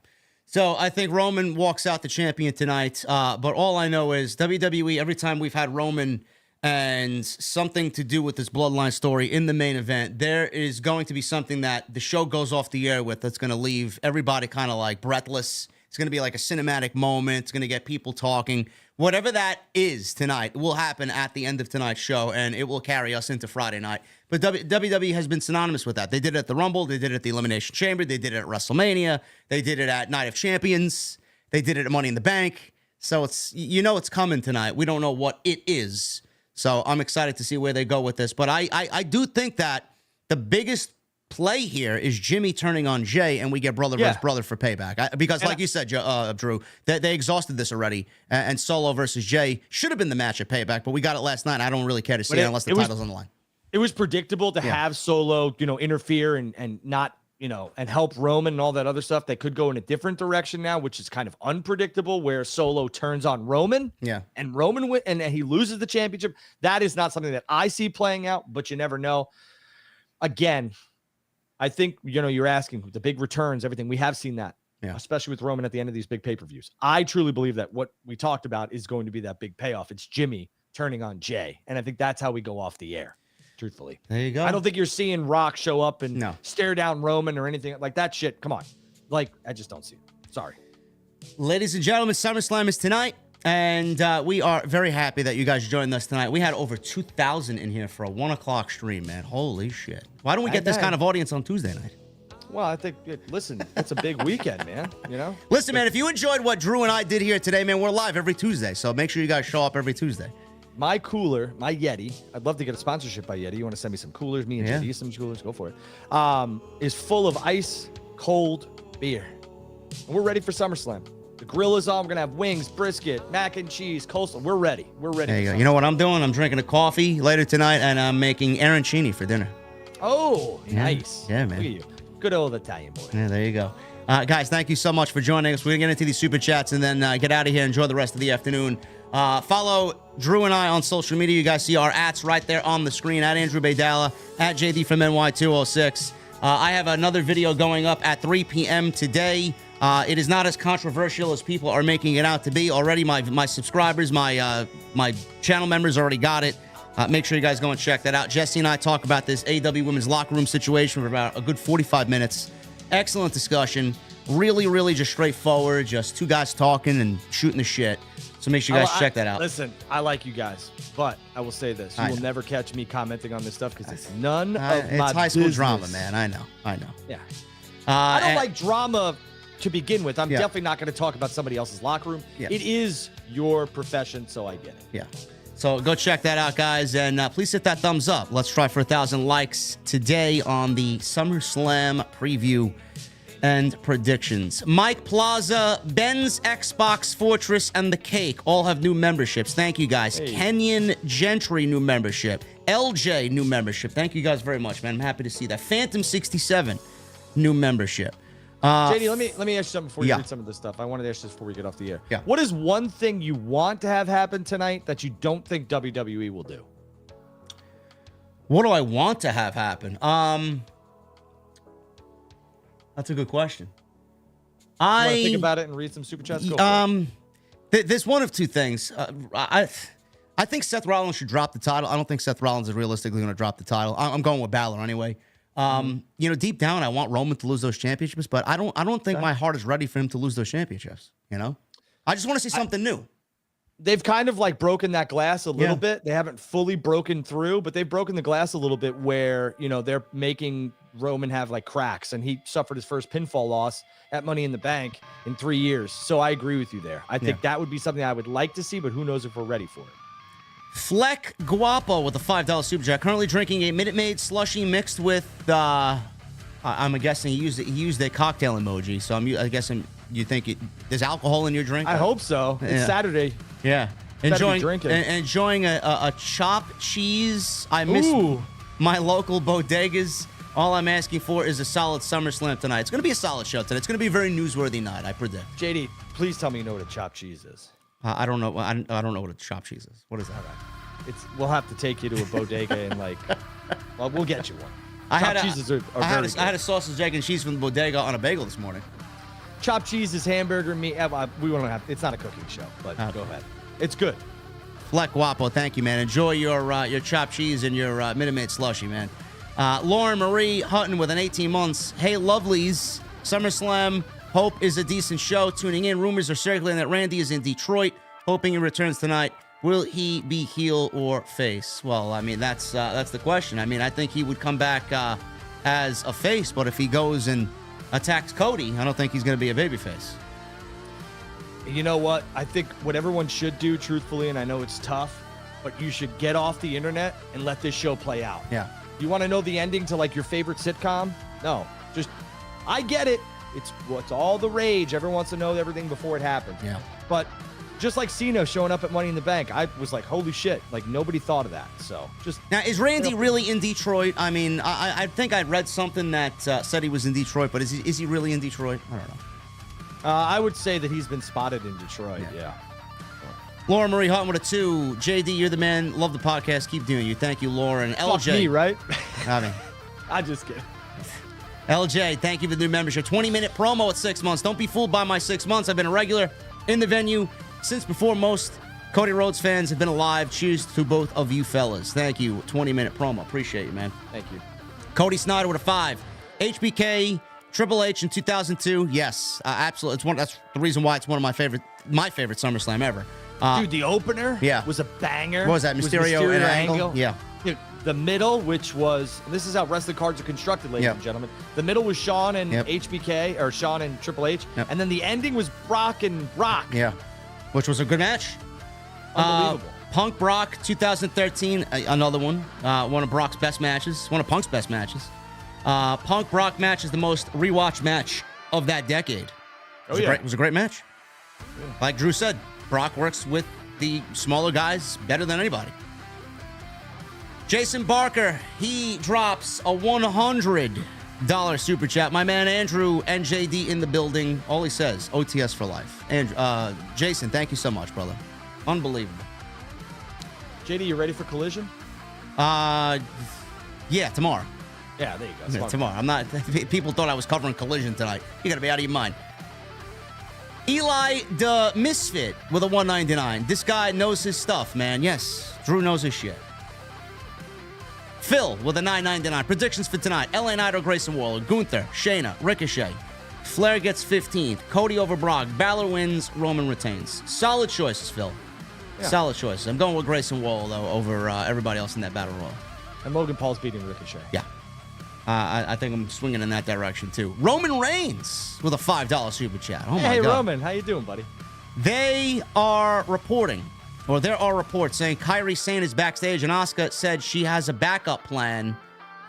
So I think Roman walks out the champion tonight. But all I know is WWE, every time we've had Roman and something to do with this bloodline story in the main event, there is going to be something that the show goes off the air with that's going to leave everybody kind of like breathless. It's going to be like a cinematic moment. It's going to get people talking. Whatever that is tonight will happen at the end of tonight's show, and it will carry us into Friday night. But WWE has been synonymous with that. They did it at the Rumble. They did it at the Elimination Chamber. They did it at WrestleMania. They did it at Night of Champions. They did it at Money in the Bank. So it's coming tonight. We don't know what it is. So I'm excited to see where they go with this. But I do think that the biggest play here is Jimmy turning on Jey, and we get brother versus brother for Payback. Because like you said, Drew, they exhausted this already. And Solo versus Jey should have been the match at Payback, but we got it last night. I don't really care to see it unless the title's on the line. It was predictable to have Solo, interfere and not, and help Roman and all that other stuff. They could go in a different direction now, which is kind of unpredictable, where Solo turns on Roman. Yeah. And Roman and he loses the championship. That is not something that I see playing out, but you never know. Again, I think, you're asking the big returns, everything. We have seen that, especially with Roman at the end of these big pay-per-views. I truly believe that what we talked about is going to be that big payoff. It's Jimmy turning on Jey. And I think that's how we go off the air. Truthfully. There you go. I don't think you're seeing Rock show up and stare down Roman or anything like that shit. Come on. I just don't see it. Sorry. Ladies and gentlemen, SummerSlam is tonight, and we are very happy that you guys joined us tonight. We had over 2,000 in here for a 1 o'clock stream, man. Holy shit. Why don't we get this kind of audience on Tuesday night? Well, I think, listen, it's a big weekend, man. Listen, man, if you enjoyed what Drew and I did here today, man, we're live every Tuesday, so make sure you guys show up every Tuesday. My cooler, my Yeti, I'd love to get a sponsorship by Yeti. You want to send me some coolers? Me and JD some coolers? Go for it. Is full of ice cold beer. And we're ready for SummerSlam. The grill is on. We're going to have wings, brisket, mac and cheese, coleslaw. We're ready. We're ready. There you go. You know what I'm doing? I'm drinking a coffee later tonight, and I'm making arancini for dinner. Oh, nice. Yeah, man. Look at you. Good old Italian boy. Yeah, there you go. Guys, thank you so much for joining us. We're going to get into these super chats and then get out of here. Enjoy the rest of the afternoon. Follow Drew and I on social media. You guys see our ats right there on the screen, at Andrew Baydala, at JDfromNY206. I have another video going up at 3 p.m. today. It is not as controversial as people are making it out to be. Already my subscribers, my channel members already got it. Make sure you guys go and check that out. Jesse and I talk about this AEW women's locker room situation for about a good 45 minutes. Excellent discussion. Really, really just straightforward. Just two guys talking and shooting the shit. So make sure you guys check that out. Listen, I like you guys, but I will say this. You will never catch me commenting on this stuff because it's none of my business. It's high school drama, man. I know. Yeah. I don't like drama to begin with. I'm definitely not going to talk about somebody else's locker room. Yeah. It is your profession, so I get it. Yeah. So go check that out, guys, and please hit that thumbs up. Let's try for 1,000 likes today on the SummerSlam preview and predictions. Mike Plaza, Ben's Xbox Fortress, and The Cake all have new memberships. Thank you, guys. Hey. Kenyon Gentry, new membership. LJ, new membership. Thank you guys very much, man. I'm happy to see that. Phantom67, new membership. JD, let me ask you something before you read some of this stuff. I wanted to ask this before we get off the air. Yeah. What is one thing you want to have happen tonight that you don't think WWE will do? What do I want to have happen? That's a good question. You want to think about it and read some super chats? Go There's one of two things. I think Seth Rollins should drop the title. I don't think Seth Rollins is realistically going to drop the title. I'm going with Balor anyway. Deep down, I want Roman to lose those championships, but I don't think my heart is ready for him to lose those championships. I just want to see something new. They've kind of like broken that glass a little bit. They haven't fully broken through, but they've broken the glass a little bit where, they're making Roman have like cracks, and he suffered his first pinfall loss at Money in the Bank in 3 years. So I agree with you there. I think that would be something I would like to see, but who knows if we're ready for it. Fleck Guapo with a $5 super chat. Currently drinking a Minute Maid slushie mixed with, I'm guessing he used a cocktail emoji. So I guessing you think there's alcohol in your drink? I hope so. It's Saturday. Yeah. Enjoying a chopped cheese. I miss my local bodegas. All I'm asking for is a solid SummerSlam tonight. It's going to be a solid show today. It's going to be a very newsworthy night, I predict. JD, please tell me you know what a chopped cheese is. I don't know. I don't know what a chopped cheese is. What is that? We'll have to take you to a bodega and we'll get you one. I had a sausage, egg, and cheese from the bodega on a bagel this morning. Chopped cheese is hamburger meat. We won't have. It's not a cooking show, but go ahead. It's good. Fleck Guapo, thank you, man. Enjoy your chopped cheese and your Minute Maid slushie, man. Lauren Marie Hutton with an 18 months. Hey, lovelies. SummerSlam, hope is a decent show. Tuning in. Rumors are circulating that Randy is in Detroit, hoping he returns tonight. Will he be heel or face? Well, I mean, that's the question. I mean, I think he would come back as a face, but if he goes and attacks Cody, I don't think he's going to be a babyface. You know what? I think what everyone should do, truthfully, and I know it's tough, but you should get off the internet and let this show play out. Yeah. You want to know the ending to your favorite sitcom? No, I get it. It's all the rage. Everyone wants to know everything before it happens. Yeah. But just like Cena showing up at Money in the Bank, I was like, holy shit. Nobody thought of that. So now, is Randy really in Detroit? I mean, I think I read something that said he was in Detroit, but is he really in Detroit? I don't know. I would say that he's been spotted in Detroit. Yeah. Laura Marie Hutton with a 2. JD, you're the man. Love the podcast. Keep doing you. Thank you, Laura. And LJ. Fuck me, right? I mean, I'm just kidding. LJ, thank you for the new membership. 20-minute promo at 6 months. Don't be fooled by my 6 months. I've been a regular in the venue since before most Cody Rhodes fans have been alive. Cheers to both of you fellas. Thank you. 20-minute promo. Appreciate you, man. Thank you. Cody Snyder with a 5. HBK, Triple H in 2002. Yes, absolutely. That's the reason why it's one of my favorite SummerSlam ever. Dude, the opener was a banger. What was that? Mysterio and Angle? Yeah. The middle, which was, this is how wrestling cards are constructed, ladies and gentlemen. The middle was Shawn and HBK, or Shawn and Triple H. And then the ending was Brock and Rock. Yeah. Which was a good match. Unbelievable. Punk Brock 2013, another one. One of Brock's best matches. One of Punk's best matches. Punk Brock match is the most rewatched match of that decade. It was a great match. Yeah. Like Drew said, Brock works with the smaller guys better than anybody. Jason Barker, he drops a $100 super chat. My man Andrew NJD in the building. All he says, OTS for life. And Jason, thank you so much, brother. Unbelievable. JD, you ready for Collision? Yeah, tomorrow. Yeah, there you go. Tomorrow. I'm not. People thought I was covering Collision tonight. You got to be out of your mind. Eli the Misfit with a $1.99. This guy knows his stuff, man. Yes, Drew knows his shit. Phil with a $9.99. Predictions for tonight: LA Knight or Grayson Waller, Gunther, Shayna, Ricochet. Flair gets 15th. Cody over Brock. Balor wins. Roman retains. Solid choices, Phil. Yeah. Solid choices. I'm going with Grayson Waller though over everybody else in that battle royal. And Logan Paul's beating Ricochet. Yeah. I think I'm swinging in that direction, too. Roman Reigns with a $5 super chat. Oh, my God. Hey, Roman. How you doing, buddy? There are reports saying Kairi Sane is backstage, and Asuka said she has a backup plan.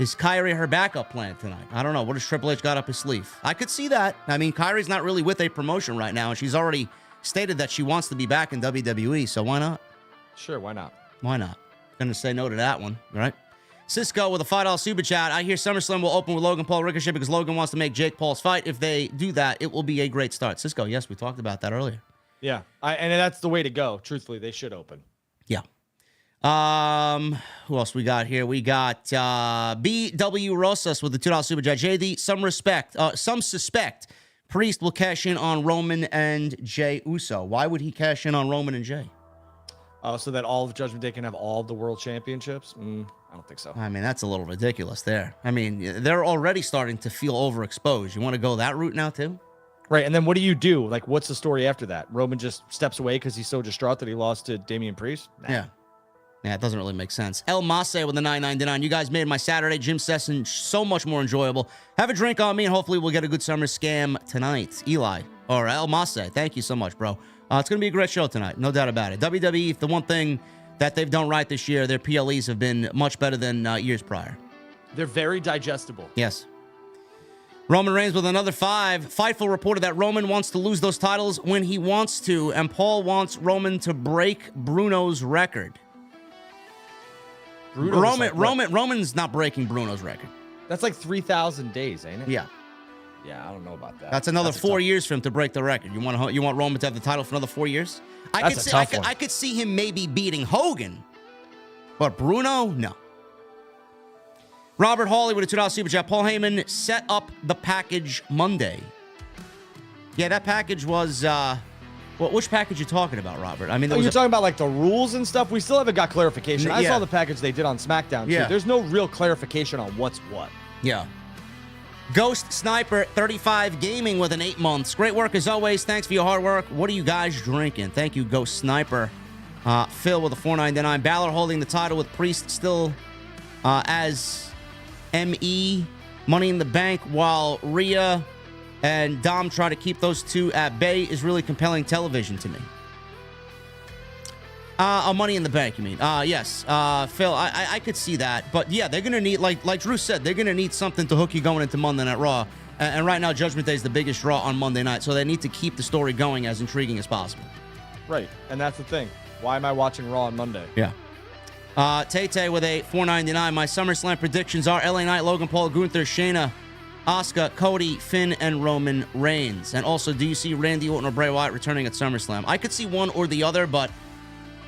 Is Kairi her backup plan tonight? I don't know. What has Triple H got up his sleeve? I could see that. I mean, Kairi's not really with a promotion right now, and she's already stated that she wants to be back in WWE, so why not? Sure, why not? Why not? Gonna say no to that one, right? Cisco with a $5 super chat. I hear SummerSlam will open with Logan Paul Ricochet because Logan wants to make Jake Paul's fight. If they do that, it will be a great start. Cisco, yes, we talked about that earlier. Yeah, and that's the way to go. Truthfully, they should open. Yeah. Who else we got here? We got BW Rosas with the $2 super chat. JD, some suspect Priest will cash in on Roman and Jey Uso. Why would he cash in on Roman and Jey? So that all of Judgment Day can have all of the world championships? I don't think so. I mean, that's a little ridiculous there. I mean, they're already starting to feel overexposed. You want to go that route now, too? Right, and then what do you do? Like, what's the story after that? Roman just steps away because he's so distraught that he lost to Damian Priest? Nah. Yeah. Yeah, it doesn't really make sense. El Mase with the $9.99. You guys made my Saturday gym session so much more enjoyable. Have a drink on me, and hopefully we'll get a good summer scam tonight. Eli, or El Mase, thank you so much, bro. It's going to be a great show tonight, no doubt about it. WWE, the one thing that they've done right this year, their PLEs have been much better than years prior. They're very digestible. Yes. Roman Reigns with another 5. Fightful reported that Roman wants to lose those titles when he wants to, and Paul wants Roman to break Bruno's record. Roman's not breaking Bruno's record. That's like 3,000 days, ain't it? Yeah. Yeah, I don't know about that. That's another 4 years for him to break the record. You want Roman to have the title for another 4 years? I could see him maybe beating Hogan, but Bruno, no. Robert Hawley with a $2 super chat. Paul Heyman set up the package Monday. Yeah, that package was. Which package you talking about, Robert? I mean, you're talking about like the rules and stuff. We still haven't got clarification. I saw the package they did on SmackDown. Too. There's no real clarification on what's what. Yeah. Ghost Sniper 35 Gaming with an 8 months. Great work as always. Thanks for your hard work. What are you guys drinking? Thank you, Ghost Sniper. Phil with a $4.99. Balor holding the title with Priest still as ME. Money in the Bank while Rhea and Dom try to keep those two at bay is really compelling television to me. Money in the Bank, you mean? Yes. Phil, I could see that. But yeah, they're going to need, like Drew said, they're going to need something to hook you going into Monday Night Raw. And right now, Judgment Day is the biggest draw on Monday night. So they need to keep the story going as intriguing as possible. Right. And that's the thing. Why am I watching Raw on Monday? Yeah. Tay with a $4.99. My SummerSlam predictions are LA Knight, Logan Paul, Gunther, Shayna, Asuka, Cody, Finn, and Roman Reigns. And also, do you see Randy Orton or Bray Wyatt returning at SummerSlam? I could see one or the other, but,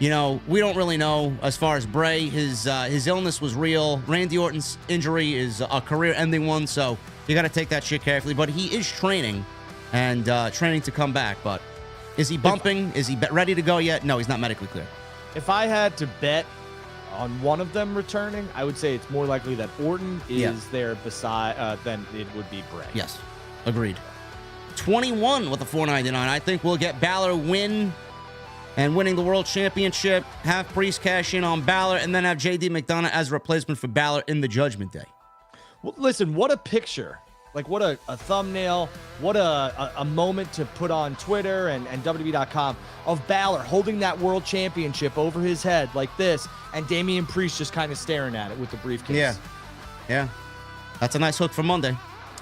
you know, we don't really know. As far as Bray, his illness was real. Randy Orton's injury is a career-ending one, so you got to take that shit carefully. But he is training and training to come back. But is he bumping? Is he ready to go yet? No, he's not medically clear. If I had to bet on one of them returning, I would say it's more likely that Orton is there beside than it would be Bray. Yes, agreed. 21 with the $4.99. I think we'll get Balor winning the World Championship, have Priest cash in on Balor, and then have JD McDonough as a replacement for Balor in the Judgment Day. Well, listen, what a picture. Like, what a thumbnail, what a moment to put on Twitter and WWE.com of Balor holding that world championship over his head like this, and Damian Priest just kind of staring at it with the briefcase. Yeah. That's a nice hook for Monday.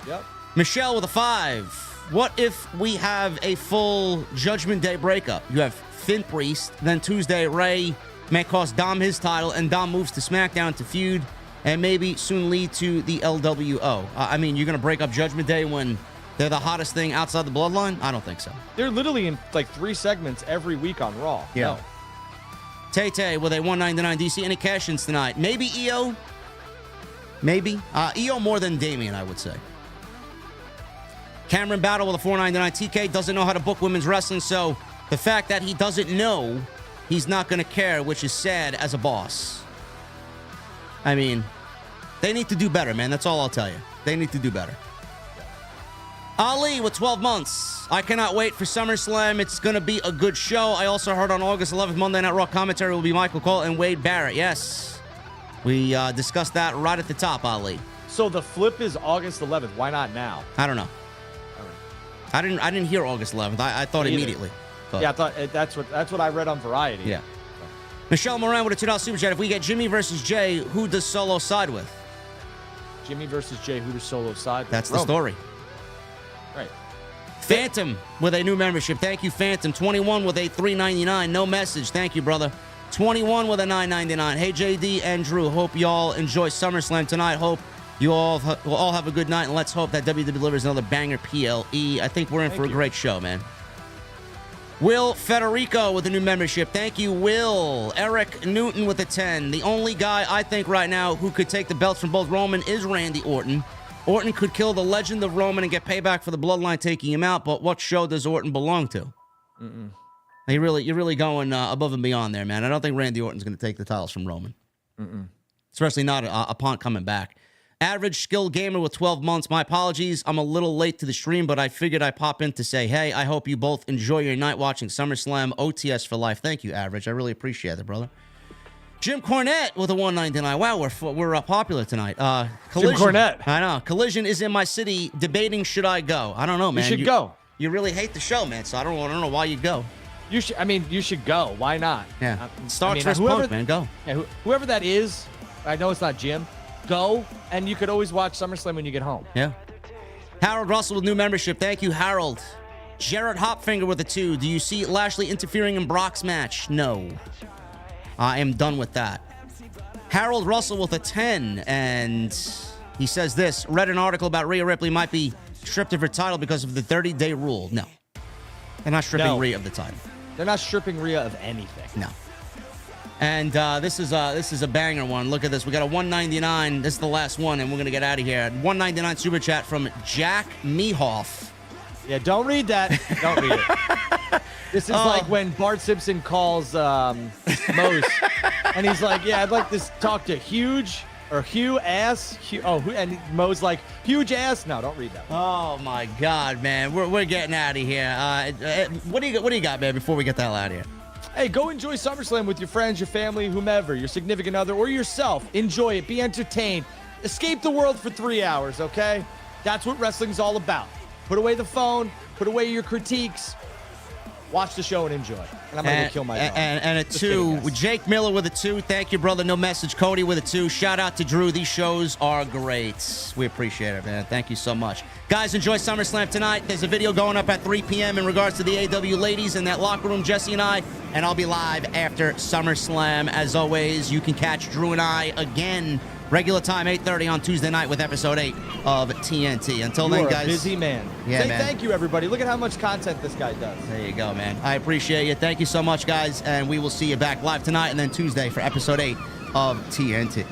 Yep. Michelle with a 5. What if we have a full Judgment Day breakup? You have Finn Priest, then Tuesday, Ray may cost Dom his title, and Dom moves to SmackDown to feud, and maybe soon lead to the LWO. I mean, you're going to break up Judgment Day when they're the hottest thing outside the bloodline? I don't think so. They're literally in like 3 segments every week on Raw. Yeah. No. Tay with a $1.99. Do you see any cash-ins tonight? Maybe EO. Maybe. EO more than Damian, I would say. Cameron Battle with a $4.99. TK doesn't know how to book women's wrestling, so the fact that he doesn't know, he's not going to care, which is sad as a boss. I mean, they need to do better, man. That's all I'll tell you. They need to do better. Ali with 12 months. I cannot wait for SummerSlam. It's going to be a good show. I also heard on August 11th, Monday Night Raw commentary will be Michael Cole and Wade Barrett. Yes. We discussed that right at the top, Ali. So the flip is August 11th. Why not now? I don't know. I didn't hear August 11th. I thought immediately. But. Yeah, I thought that's what I read on Variety. Yeah. Michelle Moran with a $2 super chat. If we get Jimmy versus Jey, who does Solo side with? Jimmy versus Jey, who does Solo side with? That's the story. Right. Phantom with a new membership. Thank you, Phantom. 21 with a $3.99. No message. Thank you, brother. 21 with a $9.99. Hey, JD and Drew. Hope y'all enjoy SummerSlam tonight. Hope you all will all have a good night, and let's hope that WWE delivers another banger PLE. I think we're in for a great show, man. Will Federico with a new membership. Thank you, Will. Eric Newton with a 10. The only guy I think right now who could take the belts from both Roman is Randy Orton. Orton could kill the legend of Roman and get payback for the bloodline taking him out, but what show does Orton belong to? You're really going above and beyond there, man. I don't think Randy Orton's going to take the titles from Roman. Especially not upon coming back. Average Skill Gamer with 12 months. My apologies. I'm a little late to the stream, but I figured I'd pop in to say, hey, I hope you both enjoy your night watching SummerSlam. OTS for life. Thank you, Average. I really appreciate it, brother. Jim Cornette with a 199. Wow, we're popular tonight. Collision. Jim Cornette. I know. Collision is in my city debating should I go. I don't know, man. You should go. You really hate the show, man, so I don't know why you go. You should. I mean, you should go. Why not? Yeah. Star Trek Punk, man. Go. Yeah, whoever that is, I know it's not Jim. Go, and you could always watch SummerSlam when you get home. Yeah. Harold Russell with new membership. Thank you, Harold. Jarrett Hopfinger with a 2. Do you see Lashley interfering in Brock's match? No. I am done with that. Harold Russell with a 10, and he says this. Read an article about Rhea Ripley might be stripped of her title because of the 30-day rule. No. They're not stripping Rhea of the title. They're not stripping Rhea of anything. No. And this is a banger one. Look at this. We got a 199. This is the last one, and we're gonna get out of here. 199 super chat from Jack Mehoff. Yeah, don't read that. Don't read it. This is like when Bart Simpson calls Mose, and he's like, "Yeah, I'd like to talk to Huge or Hugh Ass." And Mo's like, "Huge Ass." No, don't read that. Oh my God, man, we're getting out of here. What do you got, man? Before we get the hell out of here. Hey, go enjoy SummerSlam with your friends, your family, whomever, your significant other, or yourself. Enjoy it. Be entertained. Escape the world for 3 hours, okay? That's what wrestling's all about. Put away the phone. Put away your critiques. Watch the show and enjoy. And I'm going to go kill my dog. And a 2. With Jake Miller with a 2. Thank you, brother. No message. Cody with a 2. Shout out to Drew. These shows are great. We appreciate it, man. Thank you so much. Guys, enjoy SummerSlam tonight. There's a video going up at 3 p.m. in regards to the AW ladies in that locker room, Jesse and I. And I'll be live after SummerSlam. As always, you can catch Drew and I again, regular time, 8:30 on Tuesday night with episode 8 of TNT. Until then, guys. Busy man. Yeah, Say man. Thank you, everybody. Look at how much content this guy does. There you go, man. I appreciate you. Thank you so much, guys. And we will see you back live tonight and then Tuesday for episode 8 of TNT.